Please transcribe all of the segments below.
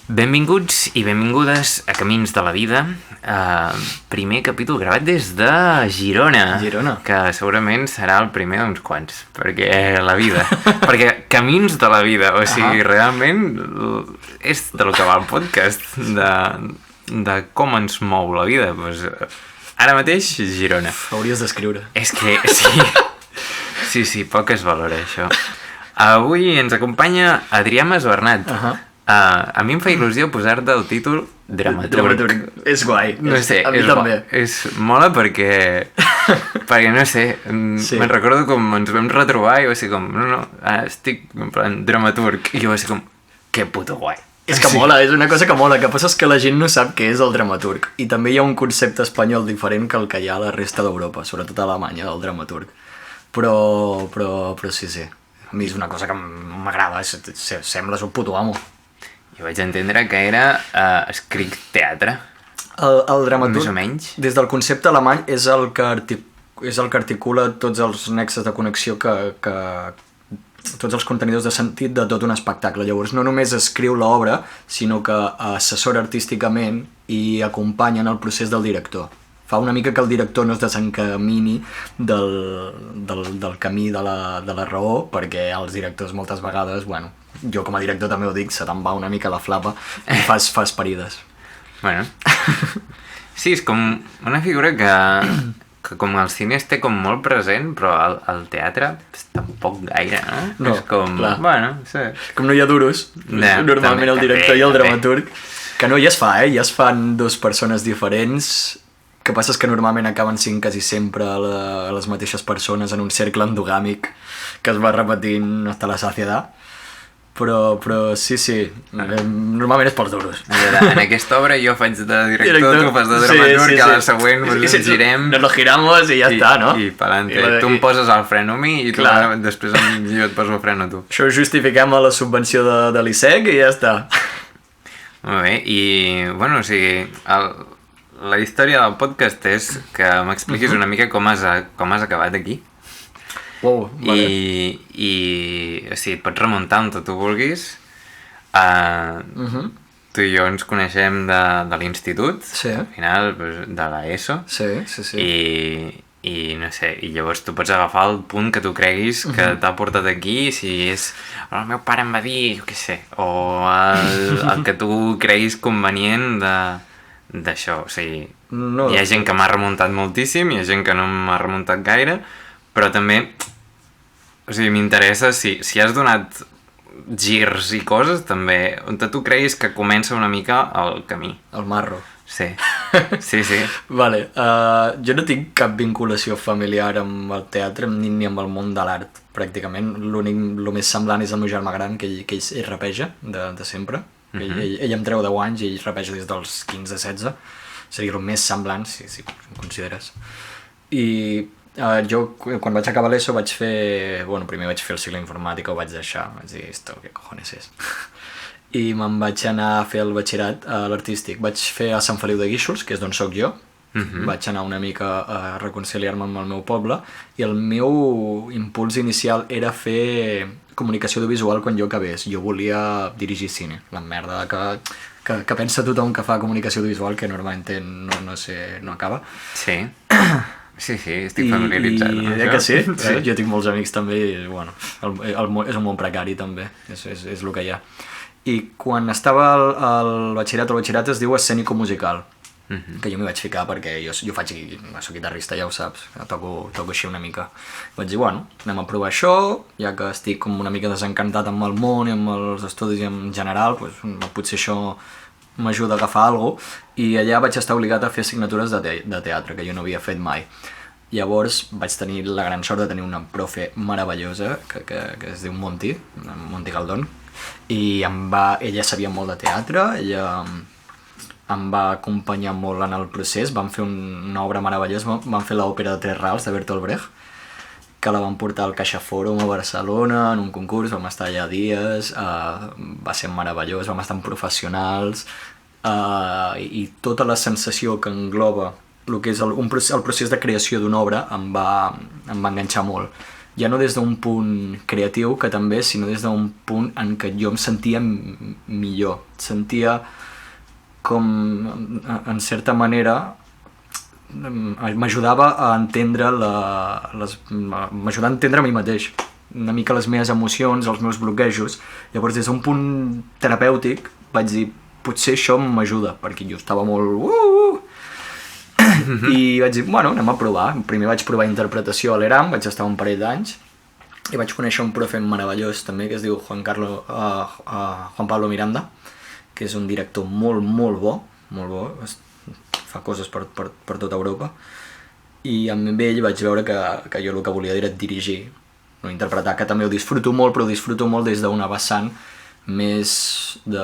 Benvinguts i benvingudes a Camins de la Vida, primer capítol gravat des de Girona, que segurament serà el primer d'uns quants, perquè la vida, perquè Camins de la Vida, o sigui, realment és del que va el podcast, de com ens mou la vida, doncs ara mateix Girona. Hauries d'escriure. És que sí, poc es valora això. Avui ens acompanya Adrià Masbernat. A mi em fa il·lusió posar-te el títol dramaturg. És guai. No sé, a mi també. Mola perquè no sé, me'n recordo com ens vam retrobar i va ser com, no, estic en plan dramaturg, i jo va ser com, que puto guai. És que mola, és una cosa que mola, que passa és que la gent no sap què és el dramaturg, i també hi ha un concepte espanyol diferent que el que hi ha a la resta d'Europa, sobretot a Alemanya, del dramaturg. Però sí. A mi és una cosa que m'agrada, sembles un puto amo. Jo vaig entendre que era escric teatre. El dramaturg, més o menys. Des del concepte alemany, és el que articula tots els nexes de connexió tots els contenidors de sentit de tot un espectacle. Llavors no només escriu l'obra, sinó que assessora artísticament i acompanya en el procés del director. Fa una mica que el director no es desencamini del camí de la raó, perquè els directors moltes vegades, bueno, jo com a director també ho dic, se te'n va una mica la flapa i fas parides. Bueno, sí, és com una figura que com el cine es té com molt present, però el teatre tampoc gaire, no? No, és com, clar. Bueno, sí. Com no hi ha duros, normalment el director i el dramaturg, que no hi es fa, ja es fan dues persones diferents. El que passa és que normalment acaben sent quasi sempre les mateixes persones en un cercle endogàmic que es va repetint hasta la saciedad. Però sí, normalment és pels duros. En aquesta obra jo faig de director, tu fas de dramaturg, que a la següent ens girem... Nos lo giramos i ja està, no? I pa'lante. Tu em poses el fren a mi i tu després jo et poso el fren a tu. Això ho justifiquem a la subvenció de l'ISEC i ja està. Molt bé, i bueno, o sigui... La història del podcast és que m'expliquis una mica com has acabat aquí. Wow, vale. I o sigui, et pots remuntar on tu vulguis. Tu i jo ens coneixem de l'institut, al final de l'ESO. Sí. I no sé, i llavors tu pots agafar el punt que tu creguis que t'ha portat aquí, si és el meu pare em va dir, jo què sé, o el que tu creguis convenient d'això, o sigui, hi ha gent que m'ha remuntat moltíssim, hi ha gent que no m'ha remuntat gaire, però també, o sigui, m'interessa si has donat girs i coses, també, on tu creguis que comença una mica el camí. El marro. Sí. Vale, jo no tinc cap vinculació familiar amb el teatre ni amb el món de l'art, pràcticament. El més semblant és el meu germà gran, que ell rapeja de sempre. Ell em treu 10 anys i ell rapeja des dels 15-16. Seria el més semblant, si em consideres. I jo, quan vaig acabar l'ESO, vaig fer... Bueno, primer vaig fer el cicle informàtica, ho vaig deixar. Vaig dir, esto, ¿qué cojones és? I me'n vaig anar a fer el batxillerat a l'Artístic. Vaig fer a Sant Feliu de Guíxols, que és d'on soc jo. Vaig anar una mica a reconciliar-me amb el meu poble i el meu impuls inicial era fer comunicació audiovisual quan jo acabés. Jo volia dirigir cine, la merda que pensa tothom que fa comunicació audiovisual, que normalment no acaba. Sí, estic familiaritzat. I que sí? Jo tinc molts amics també i bueno, és un món precari també, és el que hi ha. I quan estava al batxillerat es diu escènico-musical, que jo m'hi vaig ficar perquè jo soc guitarrista, ja ho saps, toco així una mica. Vaig dir, bueno, anem a provar això, ja que estic com una mica desencantat amb el món i amb els estudis en general, potser això m'ajuda a agafar alguna cosa, i allà vaig estar obligat a fer assignatures de teatre, que jo no havia fet mai. Llavors vaig tenir la gran sort de tenir una profe meravellosa, que es diu Monty Galdón, i ella sabia molt de teatre, ella em va acompanyar molt en el procés, vam fer una obra meravellosa, vam fer l'òpera de Tres Rals de Bertolt Brecht, que la vam portar al Caixa Fòrum a Barcelona en un concurs, vam estar allà dies, va ser meravellós, vam estar amb professionals, i tota la sensació que engloba el que és el procés de creació d'una obra em va enganxar molt. ja no des d'un punt creatiu, que també, sinó des d'un punt en què jo em sentia millor. Sentia com, en certa manera, m'ajudava a entendre m'ajudava a entendre a mi mateix una mica les meves emocions, els meus bloquejos. Llavors, des d'un punt terapèutic, vaig dir, potser això m'ajuda, perquè jo estava molt... I vaig dir, bueno, anem a provar. Primer vaig provar interpretació a l'ERAM, vaig estar un parell d'anys, i vaig conèixer un profe meravellós també, que es diu Juan Pablo Miranda, que és un director molt, molt bo, fa coses per tota Europa, i amb ell vaig veure que jo el que volia era dirigir, no interpretar, que també ho disfruto molt, però ho disfruto molt des d'una vessant més de...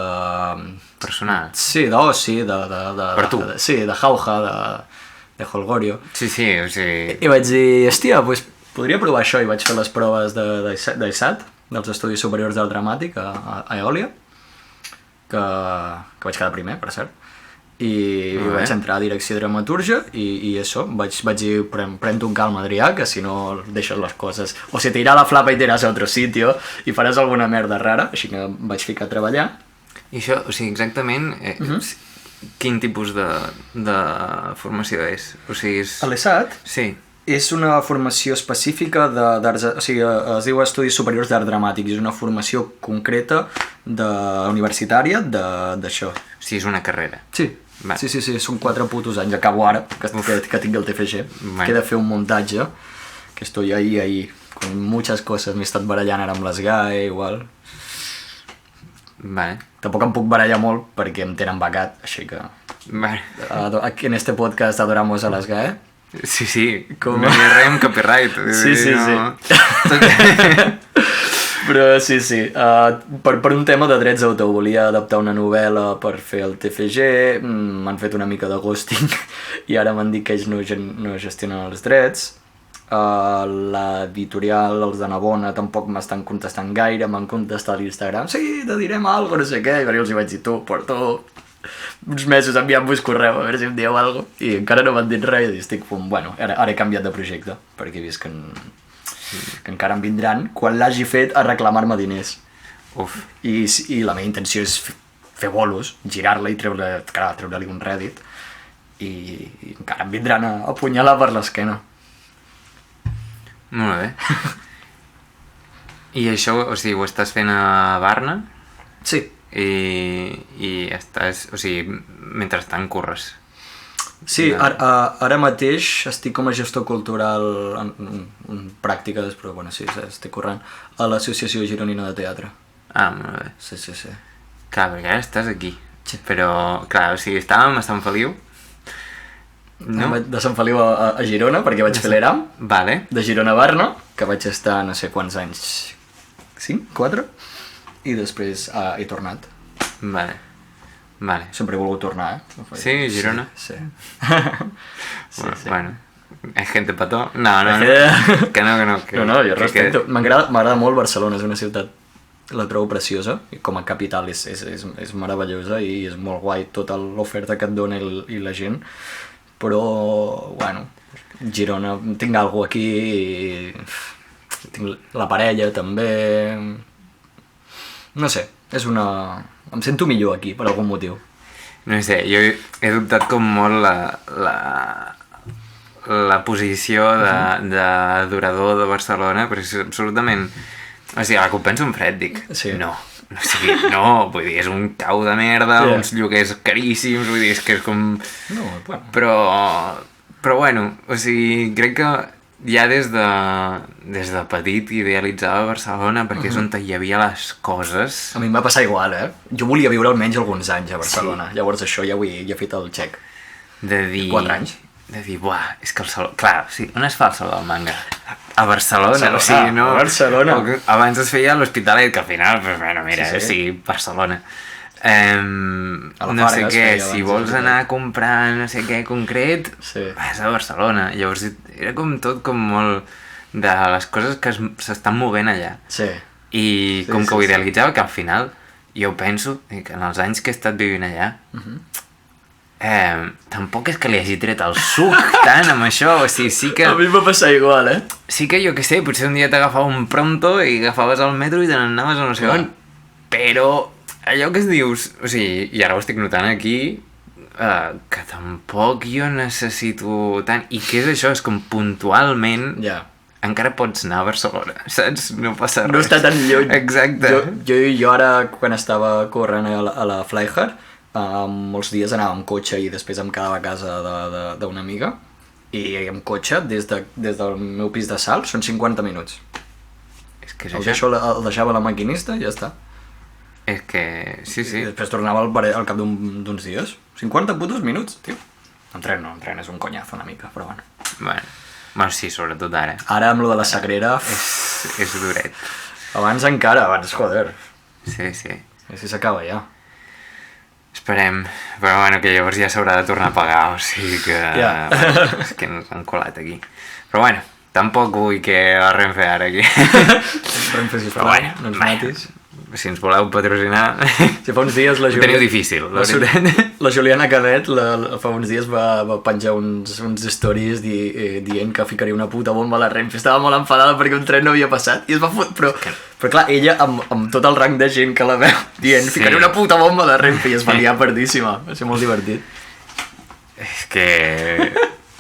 personal. Sí, d'oci, per tu. Sí, de jauja, de holgorio. Sí, o sigui... I vaig dir, hòstia, doncs podria provar això, i vaig fer les proves d'ISAT, dels Estudis Superiors del Dramàtic, a Eòlia, que vaig quedar primer, per cert. I vaig entrar a direcció de dramatúrgia i això, vaig dir, pren-te un calma, Adrià, que si no deixes les coses o se te irà la flapa i t'iràs a otro sitio i faràs alguna merda rara, així que em vaig ficar a treballar. I això, o sigui, exactament quin tipus de formació és? O sigui, és... A l'ESAT? Sí. És una formació específica d'arts, o sigui, es diu Estudis Superiors d'Art Dramàtic, és una formació concreta universitària d'això. O sigui, és una carrera. Sí. Sí, són 4 putos anys, acabo ara, que tinc el TFG, queda fer un muntatge, que estoy ahí, con muchas cosas, m'he estat barallant ara amb les GAE, igual. Vale. Tampoc em puc barallar molt perquè em tenen becat, així que... Vale. Aquí en este podcast adoramos a les GAE. Sí, no hi ha res amb copyright. Sí. Però sí, per un tema de drets d'autor, volia adaptar una novel·la per fer el TFG, m'han fet una mica de ghosting i ara m'han dit que ells no gestionen els drets. L'editorial, els de Navona, tampoc m'estan contestant gaire, m'han contestat a l'Instagram, sí, te direm alguna cosa, no sé què, i jo els vaig dir, tu, porto uns mesos enviant-vos correu a veure si em dieu alguna cosa, i encara no m'han dit res, i estic fum, bueno, ara he canviat de projecte, perquè he vist que encara em vindran, quan l'hagi fet, a reclamar-me diners. Uf. I la meva intenció és fer bolos, girar-la i treure-li un rèdit, i encara em vindran a apunyalar per l'esquena. Molt bé. I això, o sigui, ho estàs fent a Barna? Sí. I estàs, o sigui, mentrestant curres? Sí, ara mateix estic com a gestor cultural en pràctiques, però bueno, sí, estic corrent a l'Associació Gironina de Teatre. Ah, molt bé. Sí. Clar, perquè ara estàs aquí. Sí. Però, clar, o sigui, estàvem a Sant Feliu. No? De Sant Feliu a Girona, perquè vaig fer l'ERAM. Vale. De Girona a Barna, que vaig estar no sé quants anys, 5, 4, i després he tornat. Vale. Sempre he volgut tornar, Sí, Girona? Sí. Bueno, ¿hay gente pato? No. Que no. No, jo respecto. M'agrada molt Barcelona, és una ciutat, la trobo preciosa, i com a capital és meravellosa i és molt guai tota l'oferta que et dona i la gent, però, bueno, Girona, tinc alguna cosa aquí, tinc la parella també, no sé, em sento millor aquí, per algun motiu. No sé, jo he dubtat com molt la posició d'adorador de Barcelona, però és absolutament... O sigui, ara que ho penso en fred, dic, no, vull dir, és un cau de merda, uns lloguers caríssims, vull dir, és que és com... No, bueno. Però bueno, o sigui, crec que ja des de petit idealitzava Barcelona perquè és on hi havia les coses. A mi em va passar igual, Jo volia viure almenys alguns anys a Barcelona, llavors això ja he fet el xec. De dir... 4 anys. De dir, buah, és que el Saló... Clar, o sigui, on es fa el Saló del Manga? A Barcelona, o sigui, no... A Barcelona. Abans es feia a l'Hospitalet, que al final, pues, bueno, mira, sí. O sigui, Barcelona. No sé què, si vols anar a comprar no sé què concret, vas a Barcelona. Llavors era com tot com molt de les coses que s'estan movent allà. Sí. I com que ho idealitzava, que al final jo penso que en els anys que he estat vivint allà Tampoc és que li hagi tret el suc tant amb això, o sigui, sí que... A mi em va passar igual, Sí que jo que sé, potser un dia t'agafava un pronto i agafaves el metro i te n'anaves a no sé on, però allò que es dius, o sigui, i ara ho estic notant aquí, que tampoc jo necessito tant, i què és això? És com puntualment encara pots anar a Barcelona, saps? No passa res. No està tan lluny. Exacte. Jo ara, quan estava corrent a la Flyhard, molts dies anava amb cotxe i després em quedava a casa d'una amiga, i amb cotxe, des del meu pis de Salt, són 50 minuts. És que és això. El deixava la maquinista i ja està. És que... Sí. I després tornava al cap d'uns dies. 50 putos minuts, tio. En tren és un conyazo una mica, però bueno. Bueno, sí, sobretot ara. Ara amb lo de la Sagrera... És duret. Abans, joder. Sí. I si s'acaba ja. Esperem, però bueno, que llavors ja s'haurà de tornar a pagar, o sigui que... Bueno, és que ens han colat aquí. Però bueno, tampoc vull que la Renfe ara aquí. Renfe, sisplau, no ens matis. Si ens voleu patrocinar... Si fa uns dies la Juliana... Ho teniu difícil. La Juliana Canet fa uns dies va penjar uns stories dient que ficaria una puta bomba a la Renfe. Estava molt enfadada perquè un tren no havia passat i es va fotre... Però clar, ella amb tot el rang de gent que la veu dient ficaria una puta bomba a la Renfe i es va liar perdíssima. Va ser molt divertit. És que...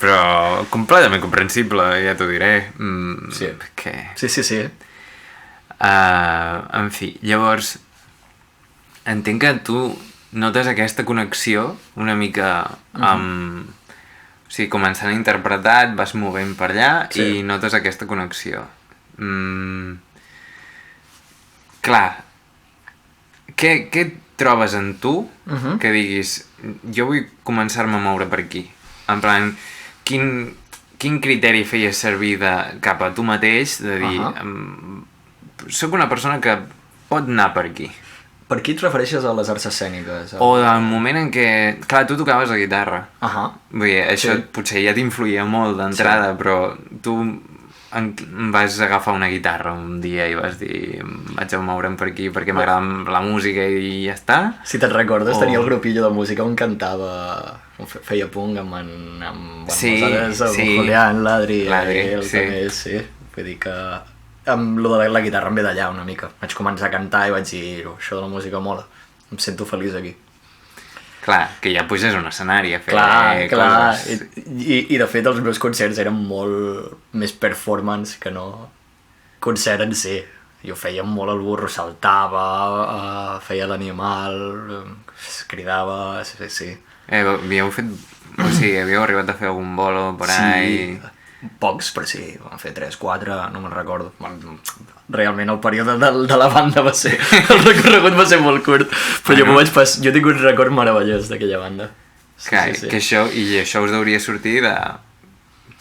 Però completament comprensible, ja t'ho diré. Sí. Que... Sí. En fi, llavors entenc que tu notes aquesta connexió una mica amb... O sigui, començant a interpretar, et vas movent per allà i notes aquesta connexió. Clar, què trobes en tu que diguis jo vull començar-me a moure per aquí? En plan, quin criteri feies servir cap a tu mateix de dir... Soc una persona que pot anar per aquí. Per aquí et refereixes a les arts escèniques? O del moment en què... Clar, tu tocaves la guitarra. Vull dir, això potser ja t'influïa molt d'entrada, però tu vas agafar una guitarra un dia i vas dir vaig a moure'm per aquí perquè m'agrada la música i ja està. Si te'n recordes, tenia el grupillo de música on cantava, feia punk amb Julián, l'Adri, ell també, sí. Vull dir que... Amb lo de la guitarra em ve d'allà una mica. Vaig començar a cantar i vaig dir això de la música mola. Em sento feliç aquí. Clar, que ja puges a un escenari a fer coses. Clar. I de fet els meus concerts eren molt més performance que no concert en si. Jo feia molt el burro, saltava, feia l'animal, cridava, sí. Havíeu fet... O sigui, havíeu arribat a fer algun bolo per ahí... Pocs, però sí, vam fer 3, 4, no me'n recordo. Realment el període de la banda va ser... El recorregut va ser molt curt, però jo tinc un record meravellós d'aquella banda. Clar, que això us hauria sortit de...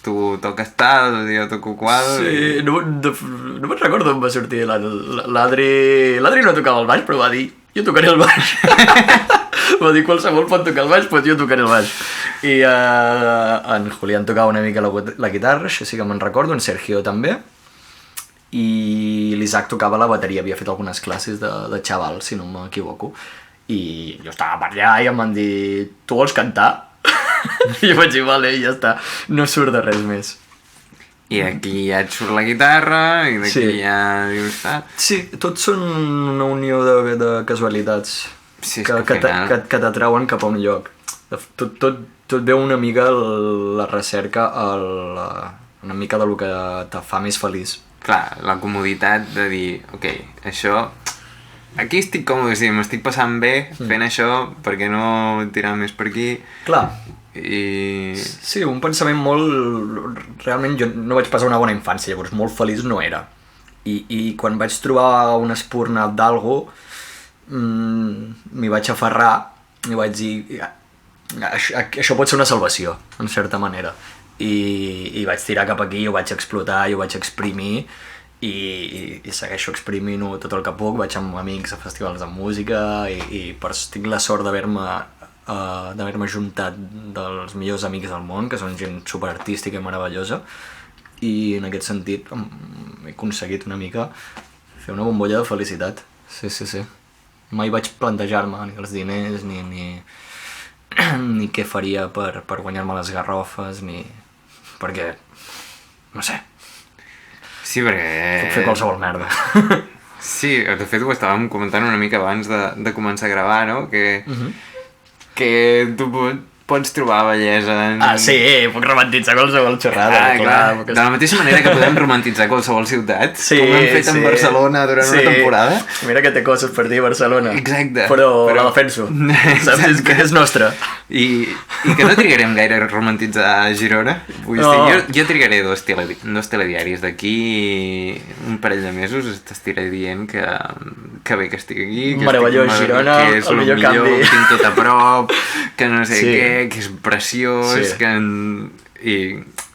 Tu toques tal, jo toco qual... Sí, no me'n recordo on va sortir l'Adri no tocava el baix, però va dir jo tocaré el baix. Va dir qualsevol pot tocar el baix, però jo tocaré el baix. I en Julián tocava una mica la guitarra, això sí que me'n recordo, en Sergio també, i l'Isaac tocava la bateria, havia fet algunes classes de xaval, si no m'equivoco, i jo estava per allà i em van dir tu vols cantar? I jo vaig dir vale, i ja està, no surt de res més. I d'aquí ja et surt la guitarra, i d'aquí ja dius... Sí, tots són una unió de casualitats. Sí, que t'atrauen cap a un lloc. Tot veu una mica la recerca, una mica del que te fa més feliç. Clar, la comoditat de dir, ok, això... Aquí estic còmode, sí, m'estic passant bé fent això, per què no tirar més per aquí? Clar. I... Sí, un pensament molt... Realment jo no vaig passar una bona infància, llavors molt feliç no era. I quan vaig trobar una espurna d'algú, m'hi vaig aferrar i vaig dir això pot ser una salvació, en certa manera, i vaig tirar cap aquí, ho vaig explotar i ho vaig exprimir i segueixo exprimint-ho tot el que puc. Vaig amb amics a festivals de música i tinc la sort d'haver-me juntat dels millors amics del món, que són gent superartística i meravellosa, i en aquest sentit he aconseguit una mica fer una bombolla de felicitat. Sí. Mai vaig plantejar-me ni els diners ni ni què faria per guanyar-me les garrofes, ni... perquè, no sé, Sí, perquè... puc fer qualsevol merda. Sí, de fet ho estàvem comentant una mica abans de començar a gravar, no? Que tu pots trobar bellesa en... Sí, puc romantitzar qualsevol xorrada. Clar. De la mateixa manera que podem romantitzar qualsevol ciutat, com hem fet en Barcelona durant una temporada. Mira que té coses per dir a Barcelona. Exacte. Però la defenso. Saps que és nostra. I que no trigarem gaire a romantitzar Girona. Vull dir, jo trigaré dos telediaris d'aquí un parell de mesos t'estiré dient que bé que estic aquí, meravellós, Girona, que és el millor canvi. Que tinc tot a prop, que no sé què, que és preciós, i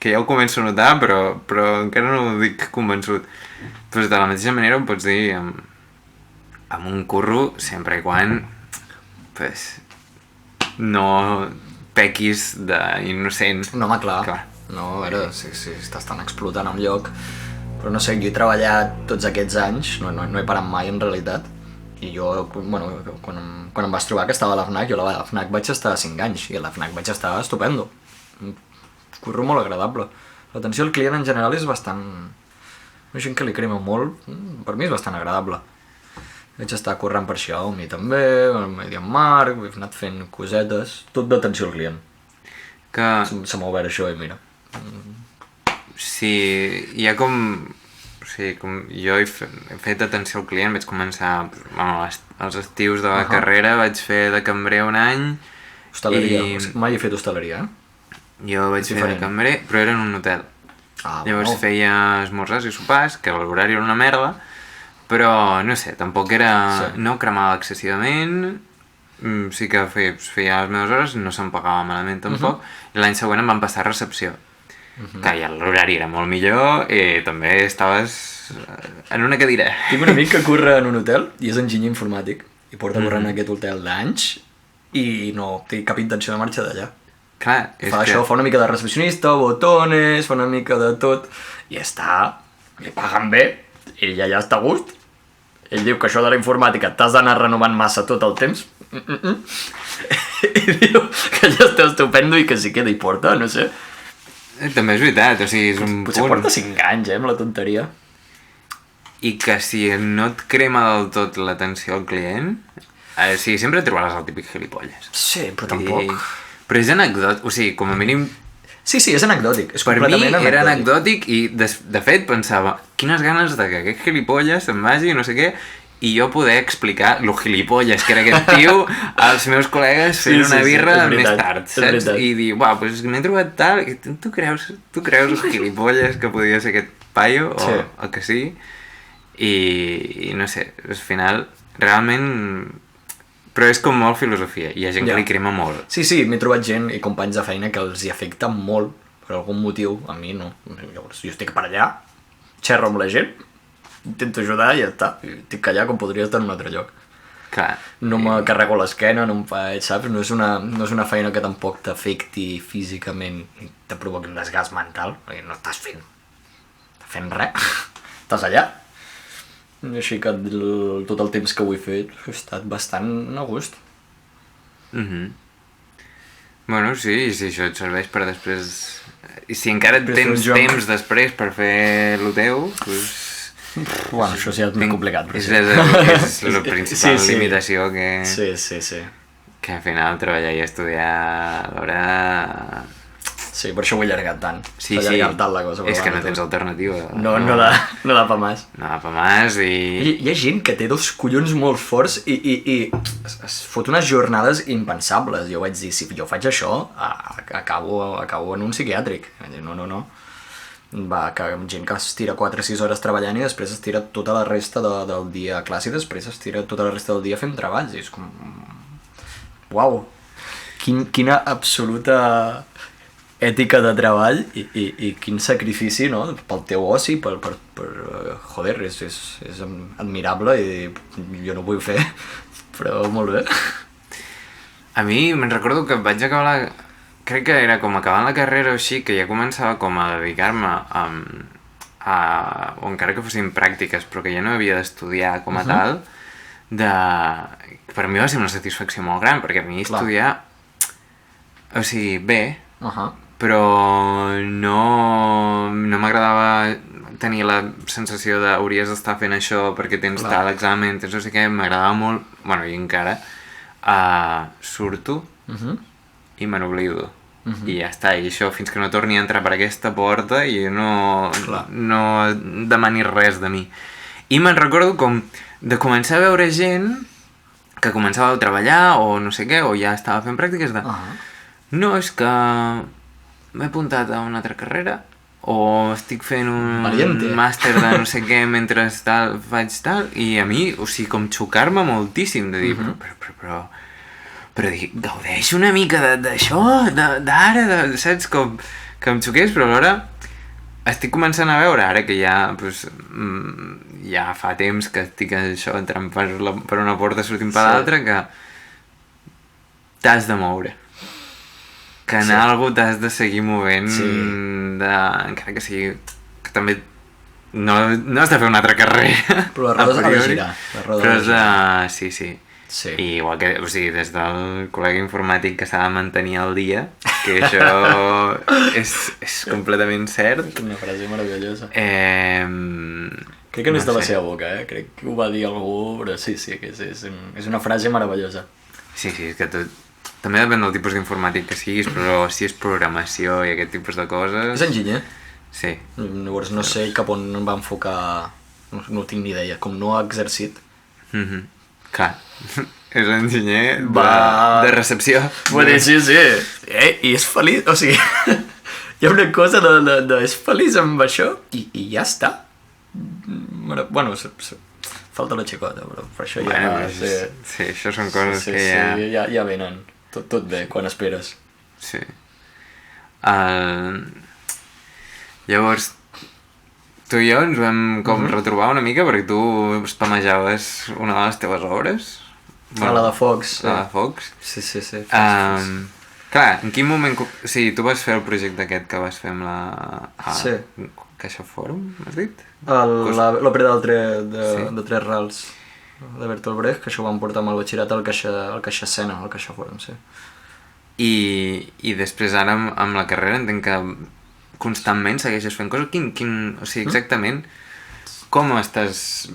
que ja ho començo a notar, però encara no ho dic convençut. Pues de la mateixa manera ho pots dir amb un curro, sempre i quan pues, no pequis d'innocent. No, home, clar. No, a veure, si estàs tan explotant un lloc... Però no sé, jo he treballat tots aquests anys, no he parat mai en realitat, i jo, bueno, quan em vas trobar que estava a la FNAC, jo a la FNAC vaig estar 5 anys, i a la FNAC vaig estar estupendo. Un curro molt agradable. L'atenció al client en general és bastant... Una gent que li crema molt, per mi és bastant agradable. Vaig estar corrent per Xiaomi també, amb MediaMarkt, he anat fent cosetes, tot d'atenció al client. Se m'ha obert això i mira... Sí, hi ha com... O sigui, com jo he fet atenció al client, vaig començar als estius de la carrera, vaig fer de cambrer un any... Hostaleria, mai he fet hostaleria, Jo vaig fer de cambrer, però era en un hotel. Llavors feia esmorzars i sopars, que l'horari era una merda, però no sé, tampoc era... No cremava excessivament, sí que feia les meves hores, no se'm pagava malament tampoc, i l'any següent em van passar a recepció. Que ja l'horari era molt millor i també estaves en una cadira. Tinc un amic que curra en un hotel i és enginyer informàtic i porta corrent en aquest hotel d'anys i no té cap intenció de marxar d'allà. Clar, fa això, fa una mica de recepcionista, botones, fa una mica de tot i li paguen bé, ell allà està a gust. Ell diu que això de la informàtica t'has d'anar renovant massa tot el temps i diu que allà està estupendo i que si queda hi porta, no sé. També és veritat, o sigui, és un Potser porta 5 anys, amb la tonteria. I que si no et crema del tot l'atenció al client, sí, sempre trobaràs el típic gilipolles. Sí, però tampoc... Però és anecdòtic, o sigui, com a mínim... Sí, és anecdòtic, és per completament anecdòtic. Per mi era anecdòtic i de fet pensava, quines ganes de que aquest gilipolles se'n vagi, no sé què, i jo poder explicar lo gilipolles que era aquest tio als meus col·legues fent una birra més tard, saps? I dir, pues m'he trobat tal, i tu creus el gilipolles que podia ser aquest paio, o el que sigui, i no sé, al final, realment... Però és com molt filosofia, hi ha gent que li crema molt. Sí, m'he trobat gent i companys de feina que els hi afecta molt, per algun motiu, a mi no. Llavors, jo estic per allà, xerro amb la gent, intento ajudar i ja està. Estic allà com podria estar en un altre lloc. Clar. No me carrego l'esquena, no em faig, saps? No és una feina que tampoc t'afecti físicament i te provoqui un desgast mental, perquè no estàs fent res. Estàs allà. Així que tot el temps que ho he fet he estat bastant a gust. Bueno, sí, i si això et serveix per després... I si encara tens temps després per fer el teu, doncs... Bueno, això sí és més complicat. És la principal limitació que... Sí. Que al final treballar i estudiar alhora... Sí, per això ho he allargat tant. Sí, tant la cosa. És que no tens alternativa. No da pa més. No da pa més i... Hi ha gent que té dos collons molt forts i es fot unes jornades impensables. Jo vaig dir, si jo faig això, acabo en un psiquiàtric. No. Va, que gent que es tira 4 o 6 hores treballant i després es tira tota la resta del dia a classe i després es tira tota la resta del dia fent treballs. I és com... Uau! Quina absoluta... ètica de treball i quin sacrifici, no? Pel teu oci, joder, és admirable i jo no ho vull fer, però molt bé. A mi me'n recordo que vaig acabar crec que era com acabant la carrera o així, que ja començava com a dedicar-me o encara que fossin pràctiques, però que ja no havia d'estudiar com a tal, per mi va ser una satisfacció molt gran, perquè a mi estudiar O sigui, bé, Uh-huh. però no m'agradava tenir la sensació de hauries d'estar fent això perquè tens Clar. tal examen, tens no sé què, m'agradava molt, bueno, i encara, surto Uh-huh. i me n'oblido. I ja està, i això fins que no torni a entrar per aquesta porta i no demani res de mi. I me'n recordo com de començar a veure gent que començava a treballar o no sé què, o ja estava fent pràctiques de... Uh-huh. No, és que m'he apuntat a una altra carrera o estic fent un Valiente. màster de no sé què mentre faig tal, i a mi, o sigui, com xocar-me moltíssim de dir, però dic, gaudeix una mica d'això, d'ara, saps, com que em xoqués, però alhora estic començant a veure, ara que ja, pues, ja fa temps que estic això, entrant per una porta sortint per l'altra, que t'has de moure. Que en algú t'has de seguir movent, encara que sigui... Que també no has de fer una altra carrera. Però la roda ha de girar. Però és de... Sí. Sí. I igual que, o sigui, des del col·lega informàtic que s'ha de mantenir al dia, que això és completament cert. Una frase meravellosa. Crec que no és de la seva boca, crec que ho va dir algú, però sí, que és una frase meravellosa. Sí, és que també depèn del tipus d'informàtic que siguis, però si és programació i aquest tipus de coses... És enginyer? Sí. Llavors no sé cap on va enfocar... No tinc ni idea. Com no ha exercit... Clar, és enginyer de recepció. Bueno, sí. I és feliç, o sigui... Hi ha una cosa de és feliç amb això i ja està. Bueno, falta la xicota, però per això ja... Bueno, sí, això són coses que ja... Sí, ja venen. Tot bé, quan esperes. Sí. Llavors, tu i jo ens vam com retrobar una mica perquè tu spamejaves una de les teves obres. La de Fox. La de Fox. Sí. Clar, en quin moment... O sigui, tu vas fer el projecte aquest que vas fer amb la... Sí. Caixa Fòrum, m'has dit? L'òpera de Tres Rals de Bertolt Brecht, que això ho vam portar amb el batxillerat al Caixa Escena, al Caixa Fòrum, sí. I després ara amb la carrera entenc que constantment segueixes fent coses. O sigui, exactament com estàs...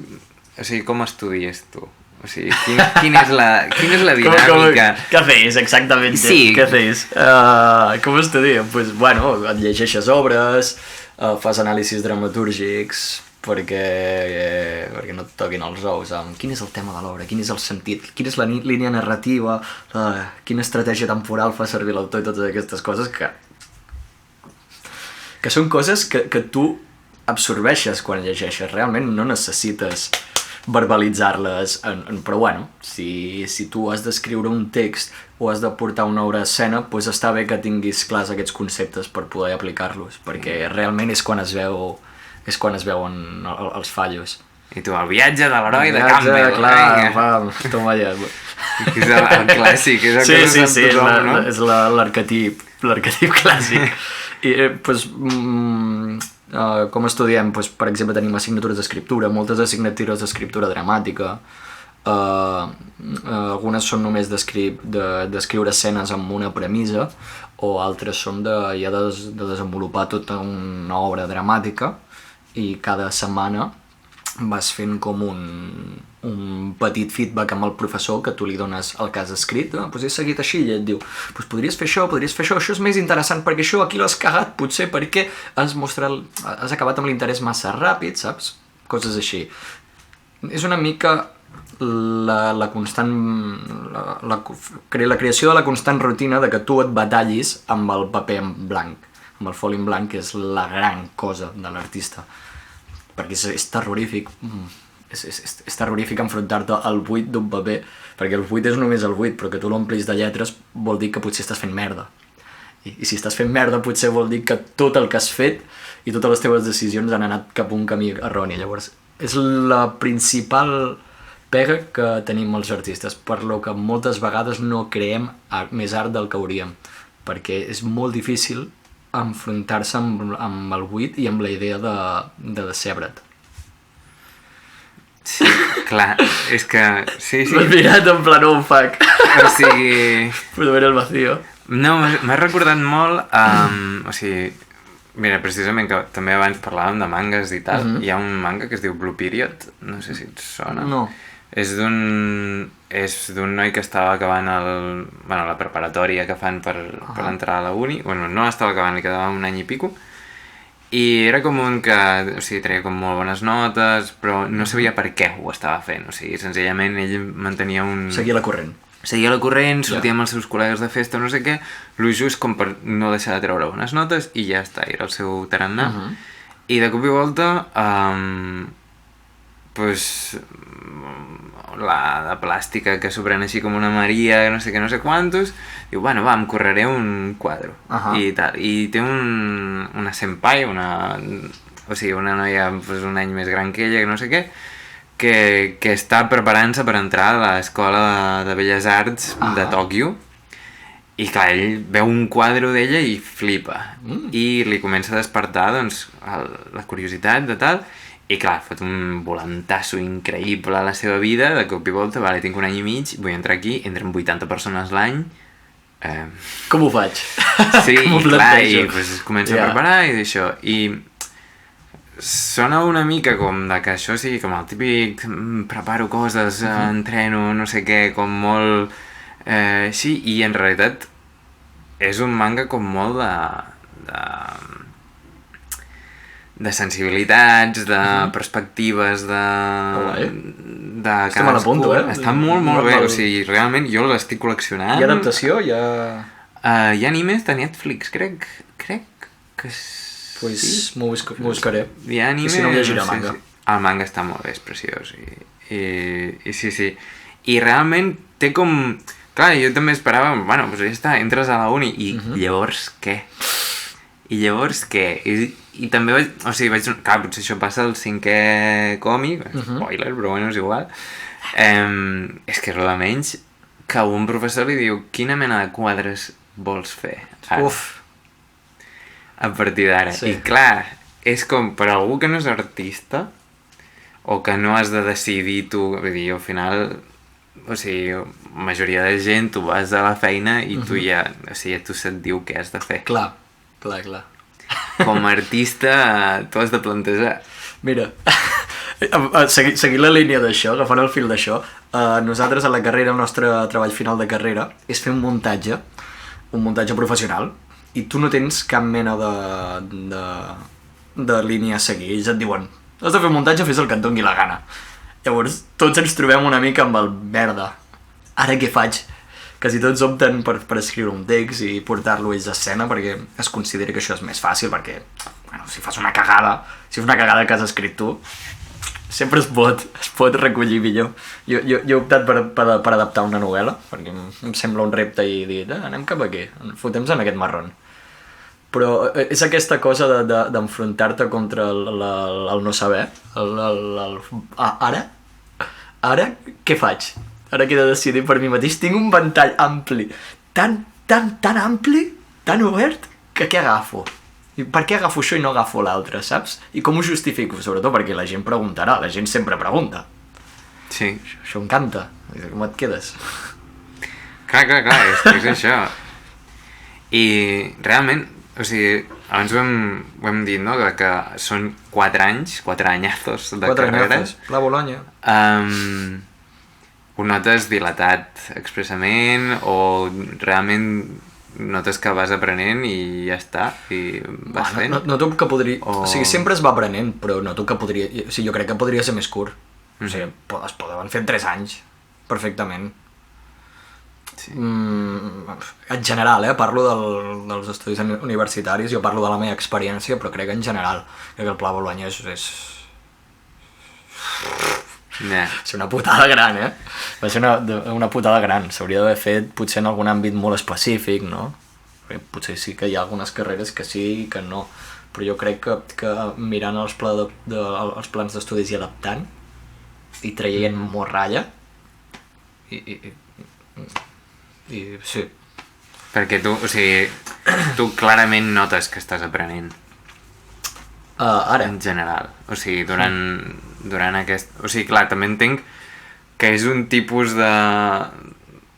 O sigui, com estudies tu? O sigui, quina és la dinàmica? ¿Qué hacéis exactamente? Sí. ¿Qué hacéis? Com estudio? Pues bueno, et llegeixes obres, fas anàlisis dramatúrgics perquè no et toquin els ous amb quin és el tema de l'obra, quin és el sentit, quina és la línia narrativa, quina estratègia temporal fa servir l'autor i totes aquestes coses que són coses que tu absorbeixes quan llegeixes. Realment no necessites verbalitzar-les, però bueno, si tu has d'escriure un text o has de portar una obra a escena, doncs està bé que tinguis clars aquests conceptes per poder aplicar-los, perquè realment és quan es veuen els fallos. I tu, el viatge de l'heroi de Campbell. Clar, toma allà. És el clàssic, és el que no sap tothom, no? És l'arquetip clàssic. I, doncs, com estudiem? Doncs, per exemple, tenim assignatures d'escriptura, moltes assignatures d'escriptura dramàtica, algunes són només d'escriure escenes amb una premissa, o altres són de desenvolupar tota una obra dramàtica, i cada setmana vas fent com un petit feedback amb el professor que tu li dones el que has escrit. Doncs he seguit així, i et diu, doncs podries fer això, això és més interessant perquè això aquí l'has cagat, potser perquè has acabat amb l'interès massa ràpid, saps? Coses així. És una mica la creació de la constant rutina de que tu et batallis amb el paper en blanc, amb el foli en blanc, que és la gran cosa de l'artista. Perquè és terrorífic, és terrorífic enfrontar-te al buit d'un paper, perquè el buit és només el buit, però que tu l'omplis de lletres vol dir que potser estàs fent merda. I si estàs fent merda potser vol dir que tot el que has fet i totes les teves decisions han anat cap a un camí erroni. Llavors, és la principal pega que tenim els artistes, per lo que moltes vegades no creem més art del que hauríem, perquè és molt difícil enfrontar-se amb el buit i amb la idea de decebre't. Sí, clar, és que... Sí. M'has mirat en plan un fuck. O sigui... Puedo ver el vacío. No, m'ha recordat molt, o sigui, mira, precisament que també abans parlàvem de mangas i tal, hi ha un manga que es diu Blue Period, no sé si et sona. No. És d'un noi que estava acabant la preparatòria que fan per entrar a la uni. Bueno, no l'estava acabant, li quedava un any i pico. I era com un que, o sigui, treia com molt bones notes, però no sabia per què ho estava fent. O sigui, senzillament ell mantenia un... Seguia la corrent. Seguia la corrent, sortia amb els seus col·legues de festa, no sé què, lo just com per no deixar de treure bones notes i ja està, era el seu tarannà. I de cop i volta, pues, la de plàstica que s'ho pren així com una Maria, no sé què, no sé quantos, diu, bueno, va, em correré un quadre. I tal. I té una senpai, o sigui, una noia pues, un any més gran que ella, que no sé què, que està preparant-se per entrar a l'Escola de Belles Arts de Tòquio i clar, ell veu un quadre d'ella i flipa i li comença a despertar doncs, la curiositat de tal i clar, fot un volantasso increïble a la seva vida, de cop i volta vale, tinc un any i mig, vull entrar aquí, entren 80 persones l'any com ho faig? Sí, i clar, i pues, es comença a preparar i d'això i sona una mica com de que això sigui com el típic preparo coses, entreno, no sé què, com molt així, i en realitat és un manga com molt de sensibilitats, de perspectives, de estem a la punta, està molt bé, o sigui, realment jo l'estic col·leccionant. Hi ha adaptació? Hi ha animes de Netflix, crec que pues sí. M'ho buscaré. Hi ha anime, si no llegiré manga. El manga està molt bé, és preciós. I sí. I realment té com... Clar, jo també esperava, bueno, doncs ja està, entres a la uni i llavors què? I també vaig... O sigui, clar, potser això passa al 5è còmic, spoiler, però bueno, és igual. És que és el de menys que un professor li diu quina mena de quadres vols fer ara? A partir d'ara. Sí. I clar, és com per algú que no és artista o que no has de decidir tu, vull dir, al final, o sigui, la majoria de gent tu vas a la feina i tu ja, o sigui, tu se't diu què has de fer. Clar. Com a artista tu has de plantejar. Mira, seguint la línia d'això, agafant el fil d'això, nosaltres a la carrera, el nostre treball final de carrera és fer un muntatge professional, i tu no tens cap mena de línia a seguir. Ells et diuen, has de fer un muntatge, fes el que et doni la gana. Llavors, tots ens trobem una mica amb el merda. Ara què faig? Quasi tots opten per escriure un text i portar-lo ells a escena perquè es considera que això és més fàcil, perquè, bueno, si fas una cagada, que has escrit tu, sempre es pot recollir millor. Jo he optat per adaptar una novel·la, perquè em sembla un repte i dir, anem cap aquí, fotem-nos en aquest marron. Però és aquesta cosa d'enfrontar-te contra el no saber, ara què faig? Ara que he de decidir per mi mateix, tinc un ventall ampli, tan ampli, tan obert, que què agafo? I per què agafo això i no agafo l'altre, saps? I com ho justifico? Sobretot perquè la gent preguntarà, la gent sempre pregunta. Sí. Això encanta. Com et quedes? Clar, és això. I realment, o sigui, abans ho hem dit, no?, que són 4 anys, 4 anyazos de carrera. La Bologna. Ho notes dilatat expressament o realment notes que vas aprenent i ja està, i vas fent? Noto que podria... O sigui, sempre es va aprenent, però noto que podria... O sigui, jo crec que podria ser més curt. O sigui, es poden fer en 3 anys, perfectament. Sí. En general, parlo dels estudis universitaris, jo parlo de la meva experiència, però crec que en general, crec que el Pla Bologna és... Yeah. Va ser una putada gran, Va ser una putada gran. S'hauria d'haver fet potser en algun àmbit molt específic, no? Perquè potser sí que hi ha algunes carreres que sí i que no. Però jo crec que mirant els plans d'estudis i adaptant i traient morralla i sí. Perquè tu, o sigui, tu clarament notes que estàs aprenent. Ara. En general. O sigui, durant aquest... O sigui, clar, també entenc que és un tipus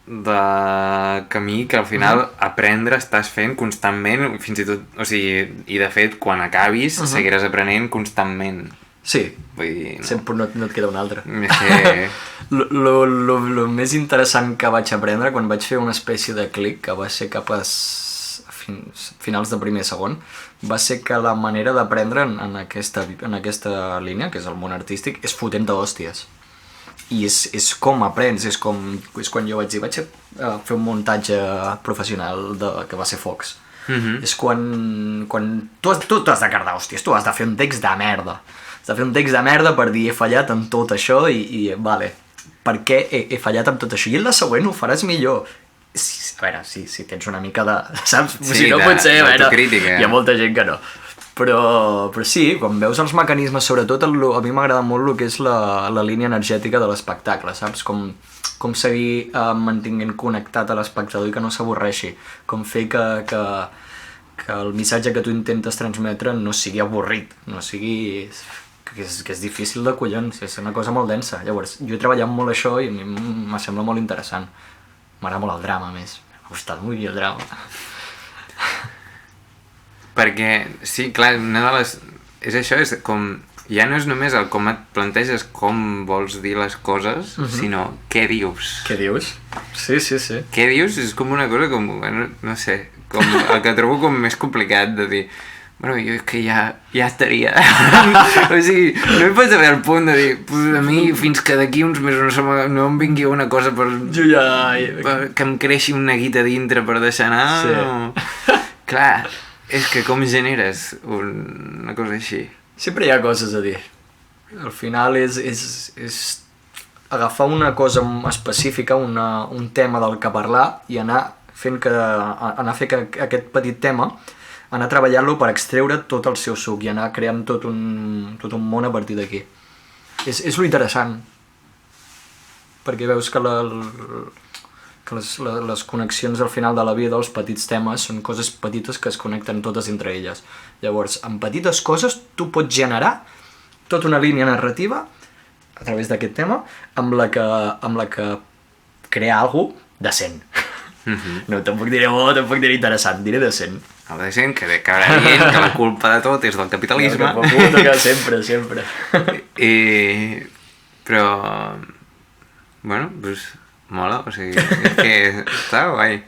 de camí que al final aprendre estàs fent constantment, fins i tot, o sigui, i de fet quan acabis seguiràs aprenent constantment. Sí, vull dir, sempre no et queda un altre. Que... Lo més interessant que vaig aprendre quan vaig fer una espècie de clic, que va ser cap a finals de primer i segon, va ser que la manera d'aprendre en aquesta línia, que és el món artístic, és fotent d'hòsties. I és com aprens, és quan jo vaig dir, vaig fer un muntatge professional que va ser Fox. És quan tu has de cardar hòsties, tu has de fer un text de merda. Has de fer un text de merda per dir he fallat en tot això i vale, per què he fallat en tot això? I en la següent ho faràs millor. A veure, si tens una mica de... saps? Sí, si no potser, a veure, hi ha molta gent que no. Però sí, quan veus els mecanismes, sobretot a mi m'agrada molt el que és la línia energètica de l'espectacle, saps? Com seguir mantenint connectat a l'espectador i que no s'avorreixi, com fer que el missatge que tu intentes transmetre no sigui avorrit, no sigui... que és difícil de collons, és una cosa molt densa. Llavors, jo he treballat molt això i a mi me sembla molt interessant. M'agrada molt el drama, a més. M'ha gustat molt el drama. Perquè, sí, clar, una de les... És això, és com... Ja no és només el com et planteges com vols dir les coses, sinó què dius. Què dius? Sí. Què dius és com una cosa com... Bueno, no sé, com el que trobo com més complicat de dir... Bueno, jo és que ja estaria... o sigui, no hi pots haver el punt de dir pues a mi fins que d'aquí uns mesos no em vingui una cosa per que em creixi una guita dintre per deixar anar. Sí. No. Clar, és que com generes una cosa així? Sempre hi ha coses a dir. Al final és agafar una cosa específica, un tema del que parlar i anar fent que aquest petit tema anar treballant-lo per extreure tot el seu suc i anar creant tot un món a partir d'aquí. És lo interessant, perquè veus que les connexions al final de la vida, els petits temes, són coses petites que es connecten totes entre elles. Llavors, amb petites coses, tu pots generar tota una línia narrativa a través d'aquest tema amb la que crear alguna cosa decent. No tampoc diré bo, tampoc diré interessant, diré decent. El decent, que acabarà dient que la culpa de tot és del capitalisme. No, que puta, sempre. Però... Bueno, doncs... mola, o sigui, és que està guai.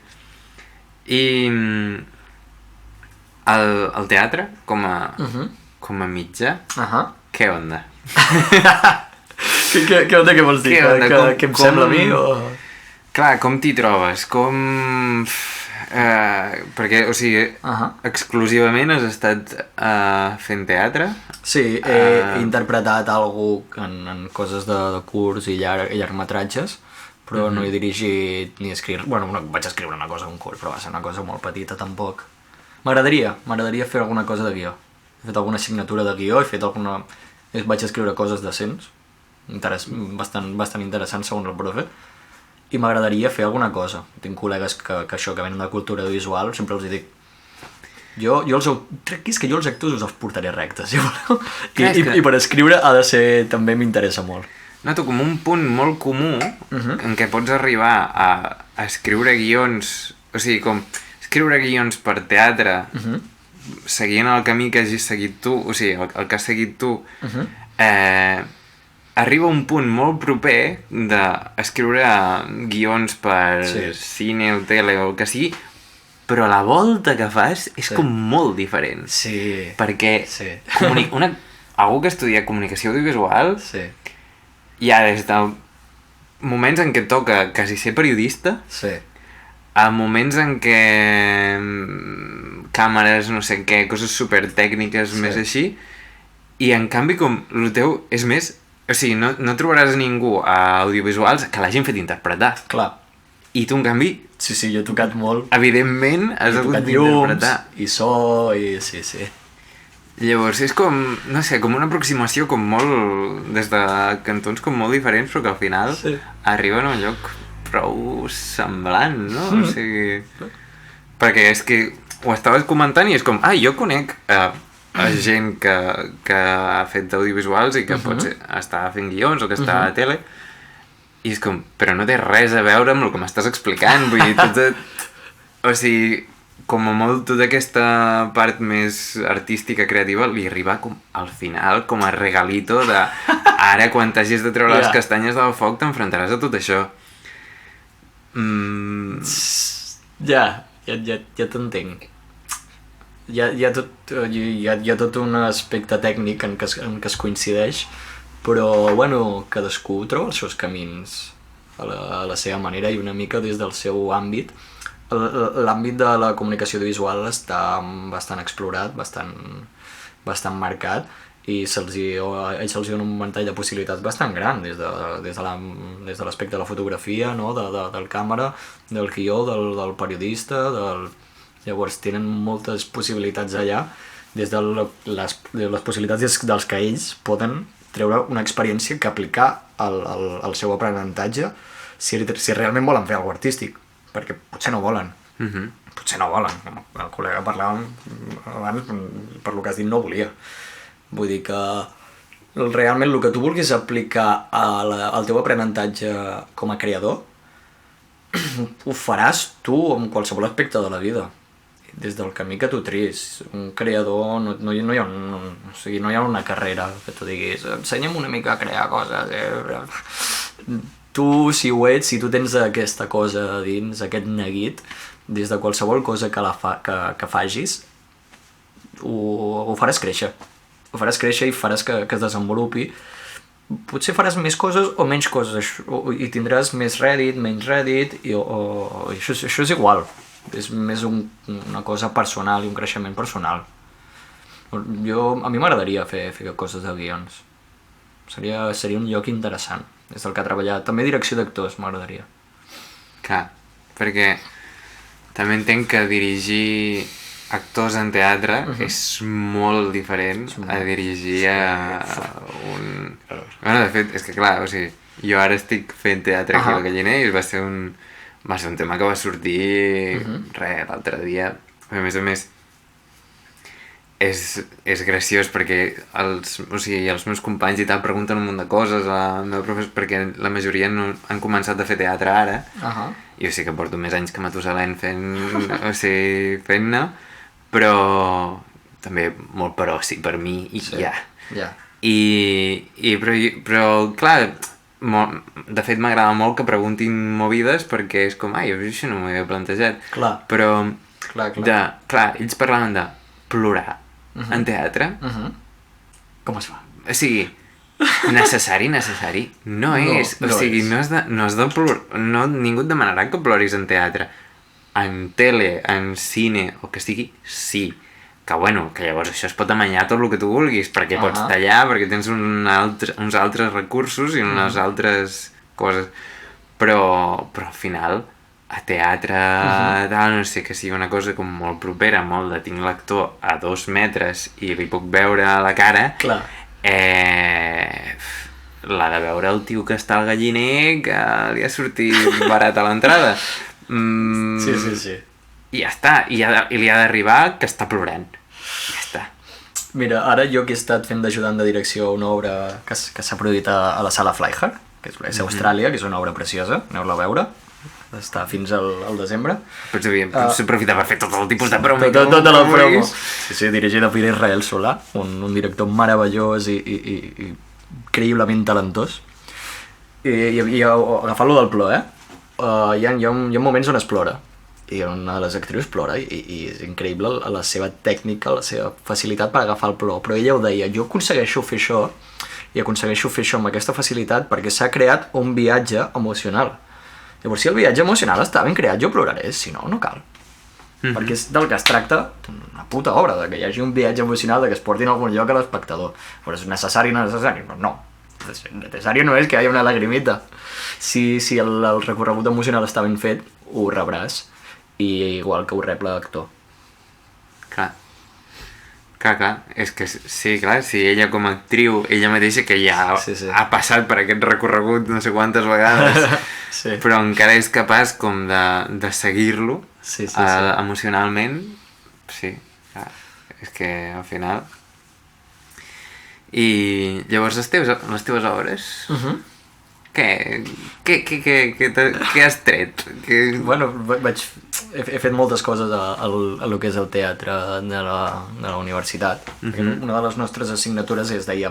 I... el teatre, com a mitjà, què onda? Què onda, què vols dir? Què em sembla a mi? Clar, com t'hi trobes? Perquè, o sigui, exclusivament has estat fent teatre? Sí, he interpretat algú en coses de curs i llargmetratges, però no he dirigit ni escrit... Bueno, vaig escriure una cosa a un curs, però va ser una cosa molt petita, tampoc. M'agradaria fer alguna cosa de guió. He fet alguna assignatura de guió, vaig escriure coses decents, bastant interessants segons el profe, i m'agradaria fer alguna cosa. Tinc col·legues que venen de cultura visual, sempre els dic jo els actors us els portaré rectes, si voleu. I per escriure ha de ser, també m'interessa molt. Noto com un punt molt comú en què pots arribar a escriure guions, o sigui, com escriure guions per teatre, seguint el camí que hagis seguit tu, o sigui, el que has seguit tu, arriba un punt molt proper d'escriure guions per cine o tele o el que sigui, però la volta que fas és com molt diferent. Sí. Perquè algú que estudia comunicació audiovisual ja des del moments en què toca quasi ser periodista, a moments en què càmeres, no sé què, coses supertècniques més així, i en canvi com el teu és més... O sigui, no trobaràs ningú a audiovisuals que l'hagin fet interpretar. Clar. I tu, en canvi... Sí, jo he tocat molt. Evidentment, has hagut d'interpretar. I so, i sí. Llavors, és com, no sé, com una aproximació com molt... des de cantons com molt diferents, però que al final arriben a un lloc prou semblant, no? O sigui... Perquè és que ho estaves comentant i és com, jo conec... gent que ha fet audiovisuals i que potser està fent guions o que està a tele I és com, però no té res a veure amb el que m'estàs explicant, vull dir, o sigui, com a molt tota aquesta part més artística, creativa, li arriba com al final, com a regalito de ara quan t'hagis de treure les castanyes del foc t'enfrontaràs a tot això. Ja t'entenc. Hi ha tot un aspecte tècnic en què es coincideix, però, bueno, cadascú troba els seus camins a la seva manera i una mica des del seu àmbit. L'àmbit de la comunicació audiovisual està bastant explorat, bastant marcat, i se'ls dona un ventall de possibilitats bastant gran des de l'aspecte de la fotografia, no? Del càmera, del guió, del periodista, llavors tenen moltes possibilitats allà, des de les possibilitats dels que ells poden treure una experiència que aplicar al seu aprenentatge si realment volen fer alguna cosa artístic, perquè potser no volen. Potser no volen. El col·lega parlava abans, per lo que has dit, no volia. Vull dir que realment el que tu vulguis aplicar al teu aprenentatge com a creador ho faràs tu en qualsevol aspecte de la vida, des del camí que tu triïs. Un creador no hi ha una carrera que tu diguis ensenya'm una mica a crear coses. Tu, si ho ets, si tu tens aquesta cosa a dins, aquest neguit, des de qualsevol cosa que facis, ho faràs créixer. Ho faràs créixer i faràs que es desenvolupi. Potser faràs més coses o menys coses, i tindràs més rèdit, menys rèdit, i això és igual. És més una cosa personal i un creixement personal. A mi m'agradaria fer coses de guions. Seria un lloc interessant, des del que ha treballat. També direcció d'actors m'agradaria. Clar, perquè també entenc que dirigir actors en teatre és molt diferent a dirigir un... Bueno, de fet, és que clar, o sigui, jo ara estic fent teatre aquí al Galliner i va ser un tema que va sortir l'altre dia. A més, és graciós perquè els meus companys i tal pregunten un munt de coses a la meva professora, perquè la majoria no han començat a fer teatre ara, i jo sí que porto més anys que Matusalén fent-ne, però també molt per oci per mi i ja. Però clar, de fet m'agrada molt que preguntin movides perquè és com, jo això no m'ho havia plantejat, però ells parlaven de plorar en teatre. Com es fa? O sigui, necessari no és. O sigui, no has de plorar. Ningú et demanarà que ploris en teatre. En tele, en cine, o que sigui, sí. Que bueno, que llavors això es pot amanyar tot el que tu vulguis, perquè pots tallar, perquè tens uns altres recursos i unes altres coses. Però al final, a teatre, no sé, que sigui una cosa com molt propera, molt de tinc l'actor a 2 metres i li puc veure a la cara, la de veure el tio que està al Galliner que li ha sortit barat a l'entrada. Sí. I ja està, i li ha d'arribar que està plorant. Ja està. Mira, ara jo que he estat fent d'ajudant de direcció a una obra que s'ha produït a la Sala Flyhard, que és a Austràlia, que és una obra preciosa, aneu-la a veure. Està fins al desembre. Pots aprofitar per fer tot el tipus de promo. Tota la promo. Sí, dirigida per Israel Solà, un director meravellós i increïblement talentós. I agafant-lo del plor, hi ha moments on es plora. I una de les actrius plora i és increïble la seva tècnica, la seva facilitat per agafar el plor. Però ella ho deia, jo aconsegueixo fer això amb aquesta facilitat perquè s'ha creat un viatge emocional. Llavors, si el viatge emocional està ben creat, jo ploraré, si no, no cal. Perquè és del que es tracta una puta obra, de que hi hagi un viatge emocional, de que es portin a algun lloc a l'espectador. Però és necessari o no necessari? No. Necessari no és que hi hagi una lagrimita. Si el recorregut emocional està ben fet, ho rebràs, i igual que ho rep l'actor. Clar, és que sí, clar, si ella com a actriu, ella mateixa que ja ha passat per aquest recorregut no sé quantes vegades, però encara és capaç com de seguir-lo emocionalment, clar, és que al final... I llavors les teves obres, Què has tret? Bueno, he fet moltes coses a lo que és el teatre de la universitat. Una de les nostres assignatures es deia,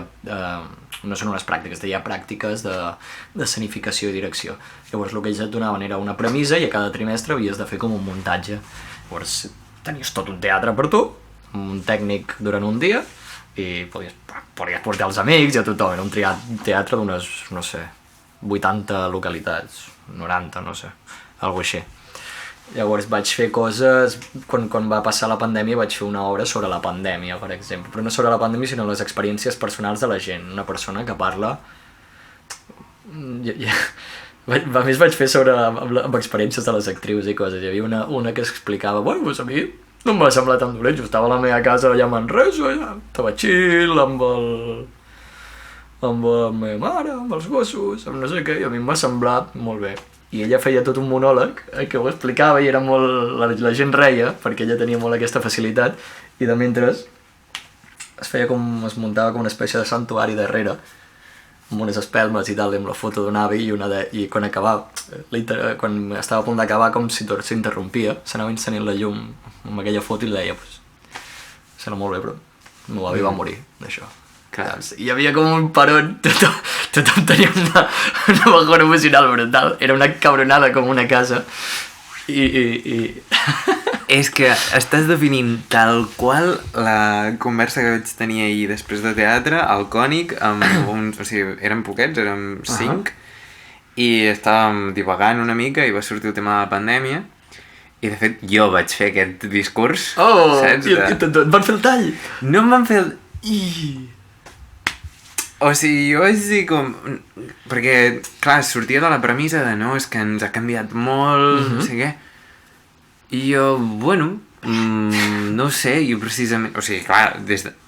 no són unes pràctiques, deia pràctiques d'escenificació i direcció. Llavors el que ells et donaven era una premissa i a cada trimestre havies de fer com un muntatge. Llavors tenies tot un teatre per tu, un tècnic durant un dia, i podies portar els amics i a tothom. Era un teatre d'unes, no sé, 80 localitats, 90, no sé, alguna així. Llavors vaig fer coses, quan va passar la pandèmia vaig fer una obra sobre la pandèmia, per exemple, però no sobre la pandèmia sinó les experiències personals de la gent, una persona que parla... A més vaig fer amb experiències de les actrius i coses, hi havia una que explicava, bueno, doncs a mi no em va semblar tan dolent, jo estava a la meva casa allà a Manresa, allà, estava chill amb la meva mare, amb els gossos, amb no sé què, i a mi em va semblar molt bé. I ella feia tot un monòleg que ho explicava i era molt... la gent reia, perquè ella tenia molt aquesta facilitat, i de mentre es muntava com una espècie de santuari darrere, amb unes espelmes i tal, amb la foto d'un avi i quan estava a punt d'acabar, com si tot s'interrompia, s'anava encenent la llum amb aquella foto i deia, pues, serà molt bé, però el meu avi va morir d'això. I hi havia com un peron, tothom tenia una bajona emocional brutal, era una cabronada com una casa i... És que estàs definint tal qual la conversa que vaig tenir ahir després de teatre, al Cònic, amb uns... O sigui, érem poquets, érem 5, i estàvem divagant una mica i va sortir el tema de la pandèmia, i de fet jo vaig fer aquest discurs, saps? I et van fer el tall? No em van fer el... O sigui, jo vaig dir com... Perquè, clar, sortia de la premissa de no, és que ens ha canviat molt, no sé què. I jo, bueno, no sé, jo precisament... O sigui, clar,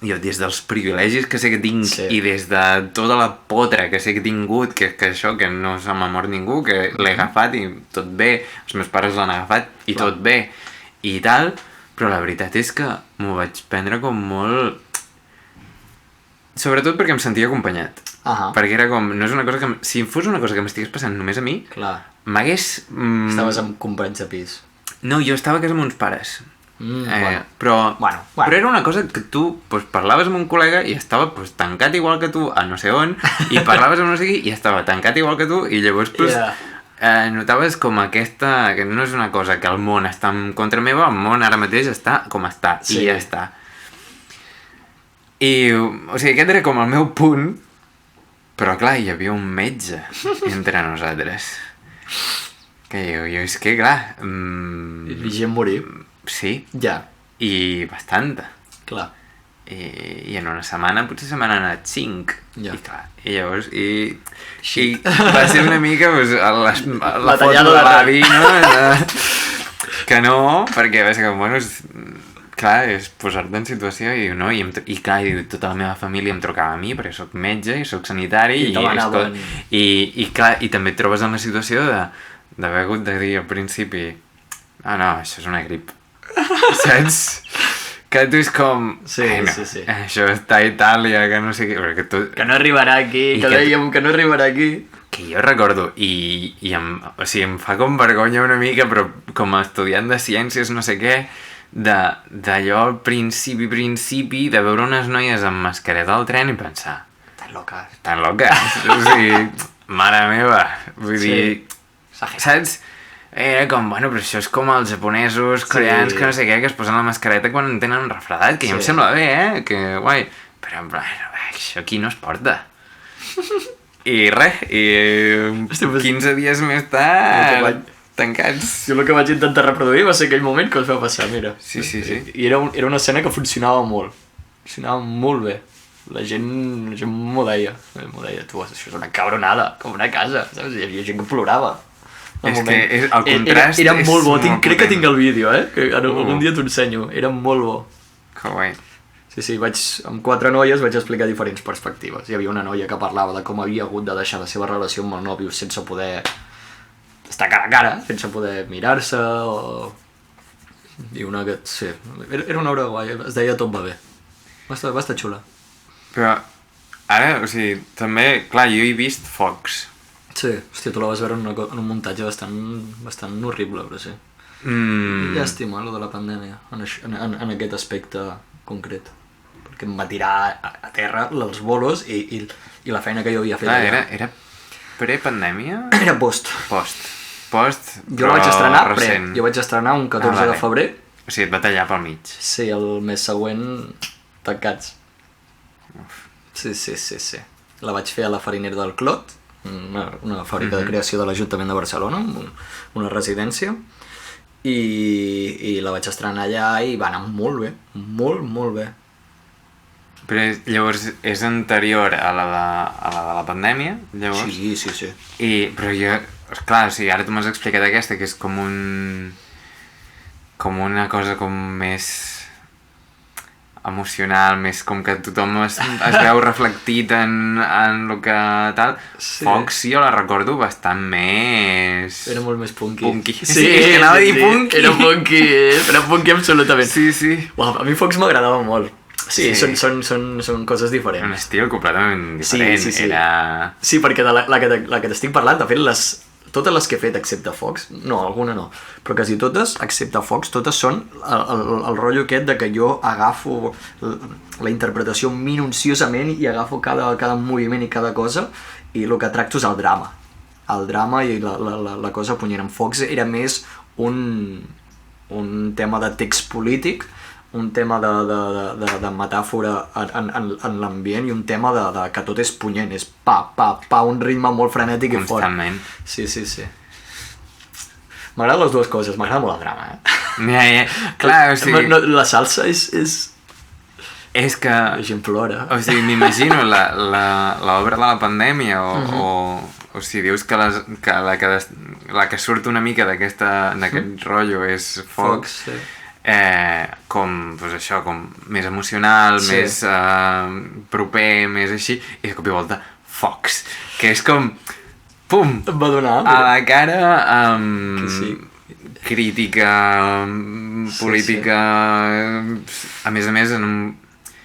jo des dels privilegis que sé que tinc i des de tota la potra que sé que he tingut, que això, que no se m'ha mort ningú, que l'he agafat i tot bé, els meus pares l'han agafat i tot bé, i tal, però la veritat és que m'ho vaig prendre com molt... Sobretot perquè em sentia acompanyat. Perquè era com... No és una cosa que... Si fos una cosa que m'estigués passant només a mi, m'hagués... Estaves amb companys de pis. No, jo estava a casa amb uns pares. Però era una cosa que tu parlaves amb un col·lega i estava tancat igual que tu a no sé on, i parlaves amb no sé qui i estava tancat igual que tu, i llavors notaves com aquesta... Que no és una cosa que el món està en contra meva, el món ara mateix està com està, i ja està. I, o sigui, aquest era com el meu punt, però clar, hi havia un metge entre nosaltres. Que jo és que, clar... I gent morir. Sí. Ja. I bastanta. Clar. I en una setmana potser se m'han anat 5. Ja. I clar, i llavors... I va ser una mica la foto de l'avi, no? Que no, perquè va ser com, bueno... Clar, és posar-te en situació i no, i clar, tota la meva família em trucava a mi perquè soc metge i soc sanitari i clar, i també et trobes en la situació d'haver hagut de dir al principi no, això és una grip, saps? Que tu és com això està a Itàlia, que no sé què, que no arribarà aquí, que dèiem que no arribarà aquí. Que jo recordo, i em fa com vergonya una mica, però com a estudiant de ciències no sé què, d'allò al principi de veure unes noies amb mascareta al tren i pensar tan locas o sigui, mare meva, vull dir, saps? Era com, bueno, però això és com els japonesos, coreans, que no sé què, que es posen la mascareta quan tenen un refredat, que ja em sembla bé, que guai, però bueno, això aquí no es porta. I res, i 15 dies més tard tancats. Jo el que vaig intentar reproduir va ser aquell moment que es va passar, mira. Sí. I era una escena que funcionava molt bé. La gent m'ho deia, tu, això és una cabronada, com una casa, saps? Hi havia gent que plorava. És que el contrast era molt bo, crec que tinc el vídeo, que algun dia t'ho ensenyo, era molt bo. Que guai. Sí, amb 4 noies vaig explicar diferents perspectives. Hi havia una noia que parlava de com havia hagut de deixar la seva relació amb el nòvio sense poder estar cara a cara, sense poder mirar-se i una que... Sí, era una obra guai, es deia Tot va bé. Va estar xula. Però ara, o sigui, també, clar, jo he vist focs Sí, hòstia, tu la vas veure en un muntatge bastant horrible, però sí. Llàstima, lo de la pandèmia, en aquest aspecte concret. Perquè em va tirar a terra els bolos i la feina que jo havia fet allà. Era pre-pandèmia? Era post. Post, Jo la vaig estrenar Jo vaig estrenar un 14 de febrer. O sigui, et va tallar pel mig. Sí, el mes següent tancats. Sí. La vaig fer a la Farinera del Clot, una fàbrica de creació de l'Ajuntament de Barcelona, una residència, i la vaig estrenar allà i va anar molt bé, molt bé. Però llavors és anterior a la de la pandèmia, llavors? Sí. Però jo, esclar, o sigui, ara tu m'has explicat aquesta, que és com una cosa com més emocional, més com que tothom es veu reflectit en el que tal. Sí. Fox jo la recordo bastant més... Era molt més punky. Sí, anava a dir punky. Era punky absolutament. Sí. Uau, a mi Fox m'agradava molt. Sí. Són coses diferents. Un estil completament diferent. Sí. Sí, perquè de la que t'estic parlant, de fet, totes les que he fet excepte Fox, no, alguna no, però quasi totes, excepte Fox, totes són el rotllo aquest de que jo agafo la interpretació minuciosament i agafo cada moviment i cada cosa, i el que tracto és el drama i la cosa punyent. En Fox era més un tema de text polític, un tema de metàfora en l'ambient i un tema de que tot és punyent, és pa, un ritme molt frenètic i fort. Constantment. Sí. M'agraden les dues coses, m'agrada molt el drama, Ja. Clar, o sigui... La salsa és... És que... Eixamplora. O sigui, m'imagino l'obra de la pandèmia o si dius que la que surt una mica d'aquest rotllo és Fox, sí. Com, doncs això, com més emocional, sí. Més proper, més així, i de cop i volta Fox, que és com pum, em va donar a la cara sí. Crítica política, sí. A més en un...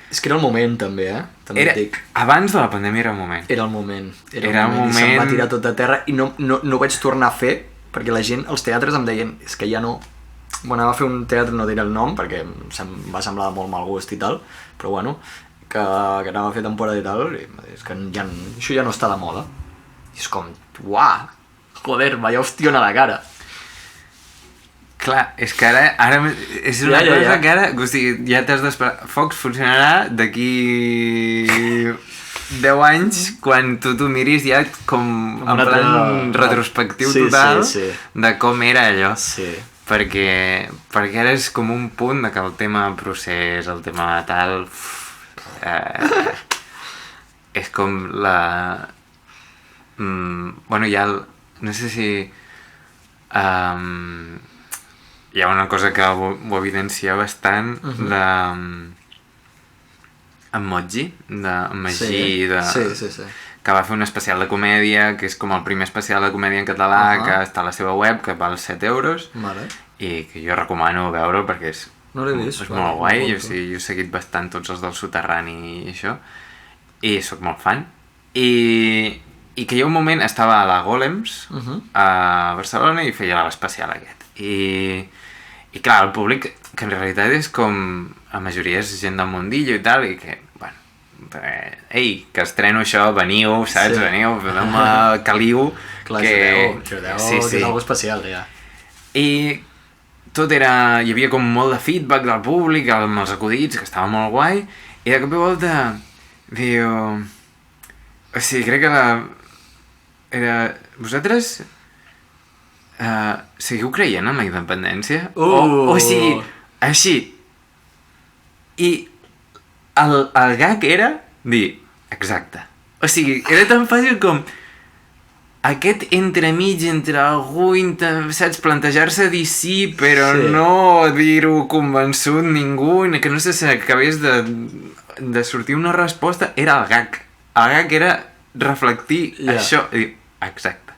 És que era el moment també, també et dic. Abans de la pandèmia era el moment. Era el moment. I se'm va tirar tot a terra i no vaig tornar a fer, perquè la gent, els teatres em deien, és que ja no... Bueno, anava a fer un teatre, no diré el nom, perquè em va semblar de molt mal gust i tal, però bueno, que anava a fer temporada i tal, i és que això ja no està de moda. I és com, uah, joder, vaya hòstia a la cara. Clar, és que ara és una cosa que ara, o sigui, ja t'has d'esperar. Fox funcionarà d'aquí 10 anys, quan tu t'ho miris ja com en plan retrospectiu total de com era allò. Sí. Perquè ara és com un punt de que el tema procés, el tema tal... és com la... bueno, hi ha... No sé si... hi ha una cosa que ho evidencia bastant de... en Magí, sí. Que va fer un especial de comèdia, que és com el primer especial de comèdia en català, que està a la seva web, que val 7 euros, i que jo recomano veure perquè és molt guai. Jo he seguit bastant tots els del Soterrani i això, i sóc molt fan. I que hi ha un moment, estava a la Golems, a Barcelona, i feia l'especial aquest. I clar, el públic, que en realitat és com, la majoria és gent del mundillo i tal, i que, bueno, ei, que estreno això, veniu, saps? Veniu, feu-me caliu. Clar, que és algo especial, ja. I tot era... Hi havia com molt de feedback del públic, amb els acudits, que estava molt guai, i de cop i volta diu... O sigui, crec que vosaltres seguiu creient en la independència? O sigui, així. I el gag era dir, exacte. O sigui, era tan fàcil com aquest entremig entre algú, saps, plantejar-se dir sí, però no dir-ho convençut ningú, que no sé si acabés de sortir una resposta, era el gag. El gag era reflectir això i dir, exacte.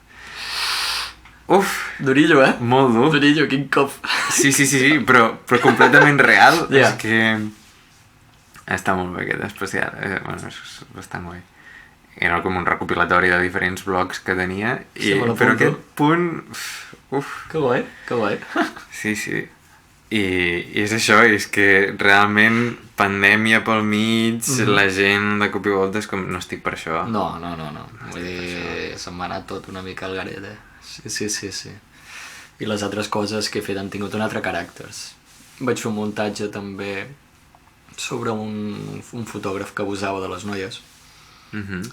Uf. Durillo, Molt dur. Durillo, quin cop. Sí, però completament real. És que... Està molt bé aquest especial, bueno, és bastant guai. era com un recopilatori de diferents blogs que tenia, Sí, me l'apunto. però aquest punt... Uf, Que guai, que guai. sí, sí. I és això, és que realment pandèmia pel mig, la gent de cop i volta és com, no estic per això. No. Vull dir, se'm va anar tot una mica al garet, Sí. I les altres coses que he fet han tingut un altre caràcter. Vaig fer un muntatge també sobre un fotògraf que abusava de les noies.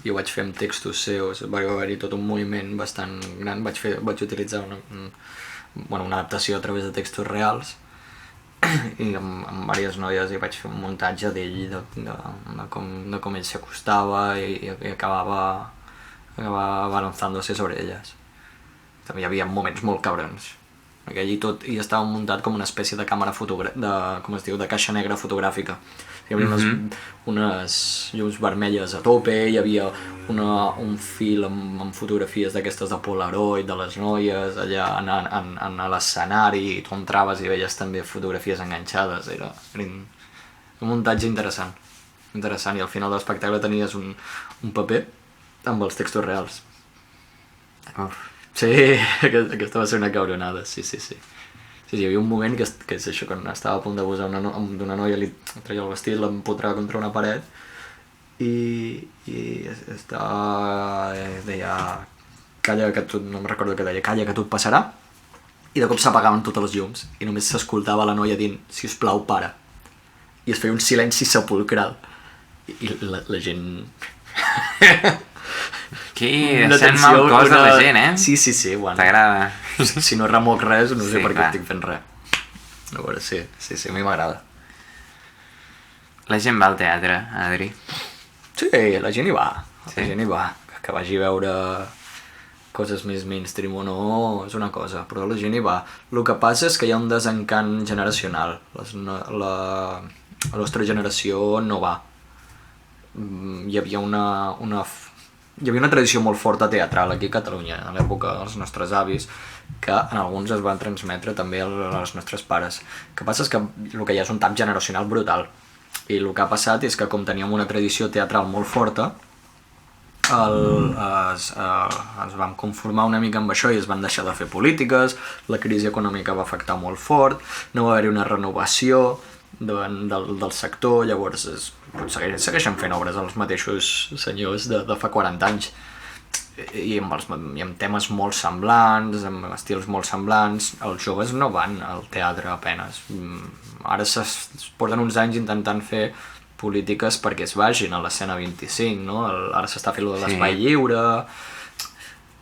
I ho vaig fer amb textos seus, va haver-hi tot un moviment bastant gran. Vaig utilitzar una adaptació a través de textos reals i amb diverses noies i vaig fer un muntatge d'ell de com ell s'acostava i acabava avançant-se sobre elles. També hi havia moments molt cabrons. Aquell i estava muntat com una espècie de càmera de caixa negra fotogràfica. Hi havia unes llums vermelles a tope, hi havia un fil amb fotografies d'aquestes de Polaroid, de les noies, allà a l'escenari, i tu entraves i veies també fotografies enganxades. Era un muntatge interessant, i al final de l'espectacle tenies un paper amb els textos reals. Sí, aquesta va ser una cabronada, sí. Sí, hi havia un moment que és això, quan estava a punt d'abusar d'una noia, li treia el vestit, l'empotrava contra una paret i deia, calla que tu, no me'n recordo què deia, calla que tot passarà, i de cop s'apagaven totes les llums i només s'escoltava la noia dient, si us plau, para. I es feia un silenci sepulcral i la gent... Aquí sent mal cos de la gent, eh? Sí, bueno. T'agrada? Si no remoc res, no sé per què estic fent res. A veure, sí, a mi m'agrada. La gent va al teatre, Adri? Sí, la gent hi va. La gent hi va. Que vagi a veure coses més mainstream o no és una cosa, però la gent hi va. El que passa és que hi ha un desencant generacional. La nostra generació no va. Hi havia una tradició molt forta teatral aquí a Catalunya, a l'època dels nostres avis, que en alguns es van transmetre també als nostres pares. El que passa és que el que hi ha és un tap generacional brutal. I el que ha passat és que com teníem una tradició teatral molt forta, ens vam conformar una mica amb això i es van deixar de fer polítiques, la crisi econòmica va afectar molt fort, no va haver-hi una renovació del sector, llavors segueixen fent obres els mateixos senyors de fa 40 anys i amb temes molt semblants, amb estils molt semblants. Els joves no van al teatre apenes. Ara es porten uns anys intentant fer polítiques perquè es vagin a l'escena 25, no? Ara s'està fent de l'Espai Lliure,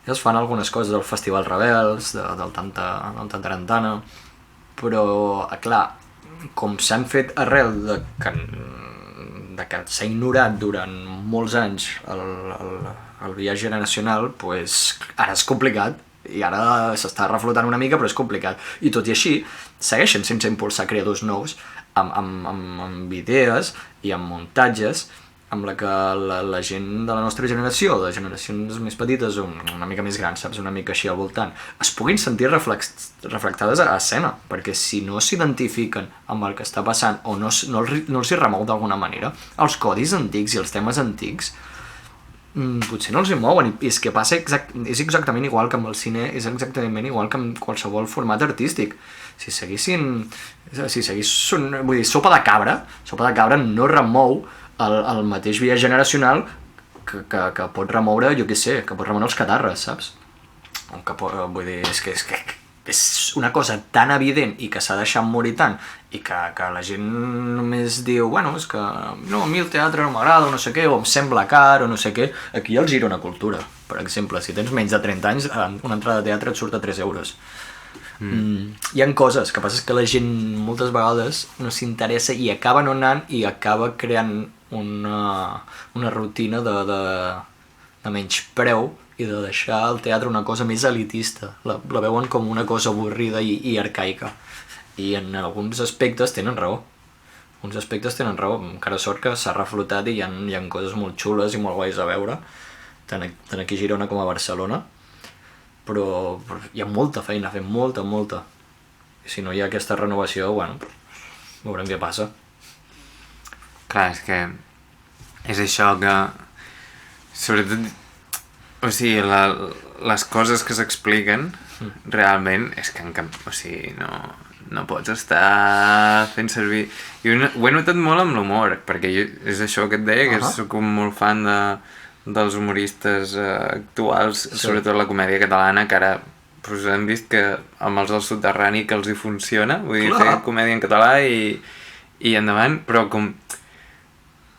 es fan algunes coses del Festival Rebels, del Tanta Tarantana, però, clar, com s'han fet arrel de que s'ha ignorat durant molts anys el viatge generacional, pues, ara és complicat i ara s'està reflotant una mica, però és complicat. I tot i així, segueixen sense impulsar creadors nous amb idees i amb muntatges amb la que la gent de la nostra generació, de generacions més petites o una mica més grans, saps, una mica així al voltant, es puguin sentir reflectades a escena, perquè si no s'identifiquen amb el que està passant o no els hi remou d'alguna manera, els codis antics i els temes antics potser no els hi mouen, i és que passa és exactament igual que amb el cine, és exactament igual que amb qualsevol format artístic. Si vull dir, Sopa de Cabra no remou el mateix viatge generacional que pot remoure, jo què sé, que pot remoure els catarres, saps? Vull dir, és que és una cosa tan evident i que s'ha deixat morir tant i que la gent només diu, bueno, és que no, a mi el teatre no m'agrada o no sé què, o em sembla car o no sé què. Aquí els gira una cultura. Per exemple, si tens menys de 30 anys, una entrada de teatre et surt a 3 euros. Hi ha coses, que passa és que la gent moltes vegades no s'interessa i acaba no anant i acaba creant una rutina de menyspreu i de deixar el teatre una cosa més elitista. La veuen com una cosa avorrida i arcaica. I en alguns aspectes tenen raó. Encara sort que s'ha reflotat i hi ha coses molt xules i molt guais a veure, tant aquí a Girona com a Barcelona. Però hi ha molta feina a fer, molta. I si no hi ha aquesta renovació, bueno, veurem què passa. Clar, és que és això que sobretot, o sigui, les coses que s'expliquen realment és que o sigui, no pots estar fent servir... Jo ho he notat molt amb l'humor, perquè és això que et deia, que soc molt fan dels humoristes actuals, sobretot la comèdia catalana, que ara pues, hem vist que amb els del Soterrani que els hi funciona, vull dir, fer comèdia en català i endavant, però com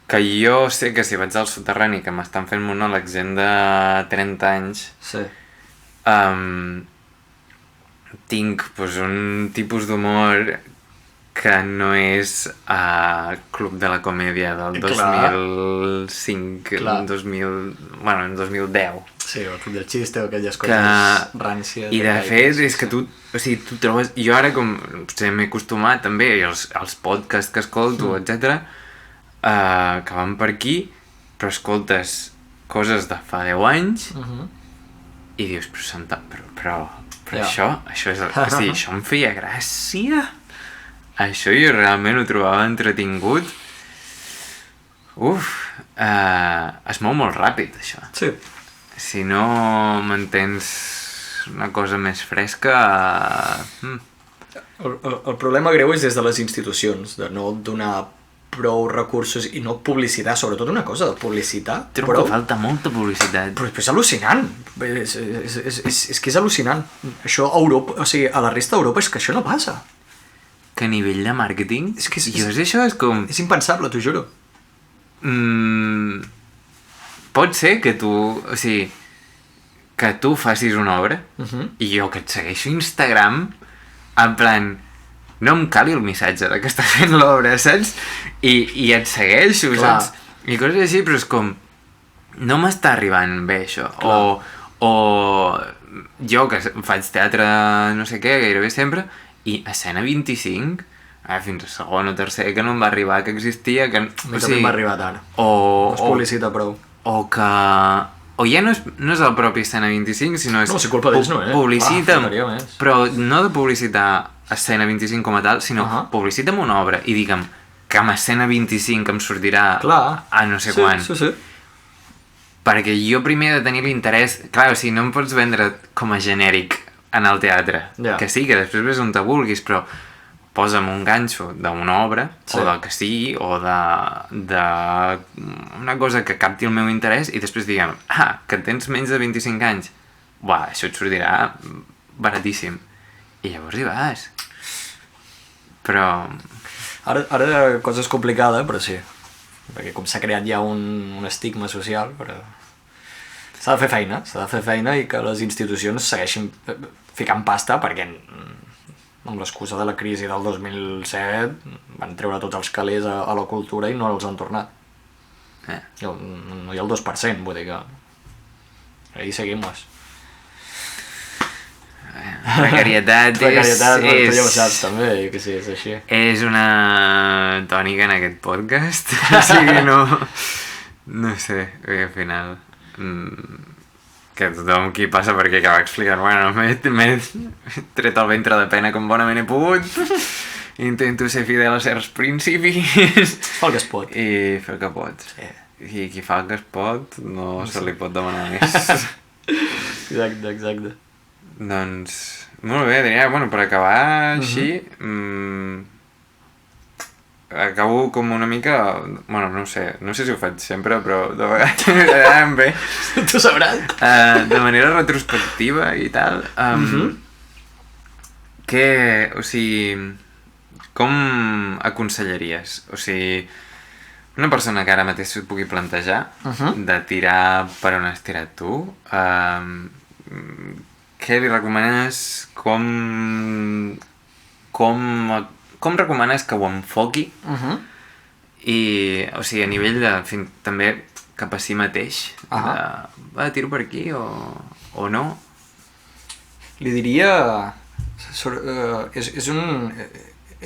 que jo sé que si vaig al Soterrani, que m'estan fent monòlegs gent de 30 anys, tinc pues, un tipus d'humor que no és Club de la Comèdia del 2005, bueno, en 2010. Sí, o el Club del Xiste o aquelles coses ràncies. I de fet, és que tu trobes... Jo ara, com potser m'he acostumat també, als podcasts que escolto, etc, que van per aquí, però escoltes coses de fa 10 anys i dius, però això és... O sigui, això em feia gràcia. Això jo realment ho trobava entretingut. Es mou molt ràpid, això. Sí. Si no mantens una cosa més fresca... El problema greu és des de les institucions, de no donar prou recursos i no publicitat, sobretot una cosa, de publicitat. Trobo que falta molta publicitat. Però és al·lucinant. És que és al·lucinant. Això a Europa, o sigui, a la resta d'Europa és que això no passa. Que a nivell de màrqueting... això és com... És impensable, t'ho juro. Pot ser que tu... O sigui, que tu facis una obra i jo que et segueixo a Instagram, en plan... No em cali el missatge de que està fent l'obra, saps? I et segueixo, saps? I coses així, però és com... No m'està arribant bé, això. O jo, que faig teatre no sé què, gairebé sempre, i escena 25, fins a segon o tercer, que no em va arribar, que existia... Que, a mi també m'ha arribat ara. No es publicita prou. O que... O ja no és el propi escena 25, sinó és... No, si culpa d'ells no, Publicita, però no de publicitar escena 25 com a tal, sinó publicita'm una obra i digue'm que amb escena 25 em sortirà a no sé quan. Sí. Perquè jo primer he de tenir l'interès... Clar, o sigui, no em pots vendre com a genèric en el teatre. Que sí, que després ves on te vulguis, però posa'm un ganxo d'una obra, o del que sigui, o d'una cosa que capti el meu interès, i després diguem, que tens menys de 25 anys. Buah, això et sortirà baratíssim. I llavors hi vas. Però... Ara cosa és complicada, però sí. Perquè com s'ha creat ja un estigma social, però... S'ha de fer feina i que les institucions segueixin ficant pasta perquè amb l'excusa de la crisi del 2007 van treure tots els calés a la cultura i no els han tornat. No hi ha el 2%, vull dir que... Ahí seguimos. Precarietat tu ja ho saps també, jo que sí, és així. És una tònica en aquest podcast, o sigui, no sé, al final... que tothom qui passa per aquí acaba explicant, bueno, m'he tret el ventre de pena com bonament he pogut, intento ser fidel a certs principis... Fa el que es pot. I fer el que pot. Sí. I qui fa el que es pot no se li pot demanar més. Exacte. Doncs, molt bé, Adrià, bueno, per acabar així... acabo com una mica... Bueno, no sé si ho faig sempre, però de vegades bé. Tu sabràs. De manera retrospectiva i tal. O sigui, com aconsellaries? O sigui, una persona que ara mateix s'ho pugui plantejar de tirar per on has tirat tu, què li recomanes? Com recomanes que ho enfoqui? I, o sigui, a nivell de... també cap a si mateix. Tiro per aquí o no? Li diria...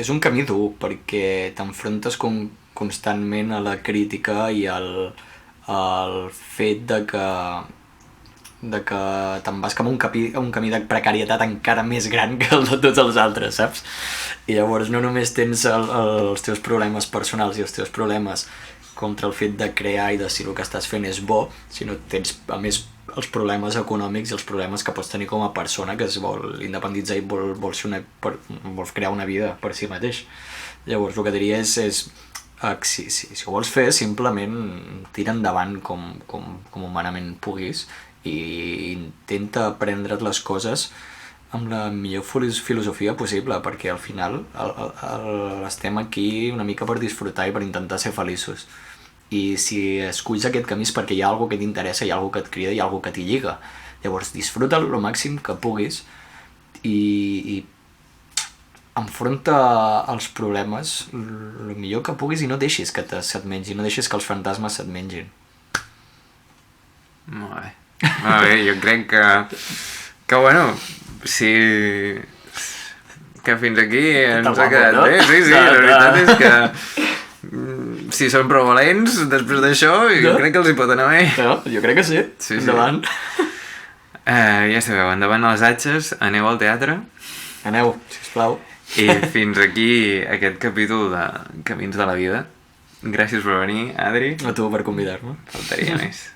És un camí dur, perquè t'enfrontes constantment a la crítica i al fet de que te'n vas cap a un camí de precarietat encara més gran que el de tots els altres, saps? I llavors no només tens els teus problemes personals i els teus problemes contra el fet de crear i de si el que estàs fent és bo, sinó tens, a més, els problemes econòmics i els problemes que pots tenir com a persona que es vol independitzar i vol crear una vida per si mateix. Llavors, el que diria és si ho vols fer, simplement tira endavant com humanament puguis i intenta aprendre't les coses amb la millor filosofia possible, perquè al final estem aquí una mica per disfrutar i per intentar ser feliços. I si esculls aquest camí és perquè hi ha alguna cosa que t'interessa, hi ha alguna cosa que et crida, hi ha alguna cosa que t'hi lliga. Llavors disfruta'l el màxim que puguis i enfronta els problemes el millor que puguis i no deixis que se't mengin, no deixis que els fantasmes se't mengin. Molt bé. Molt bé, jo crec que bueno, sí, que fins aquí ens ha quedat bé. Sí, la veritat és que si són prou valents després d'això, jo crec que els hi pot anar bé. Jo crec que sí. Endavant. Ja sabeu, endavant a les atxes, aneu al teatre. Aneu, sisplau. I fins aquí aquest capítol de Camins de la Vida. Gràcies per venir, Adri. A tu per convidar-me. Faltaria més.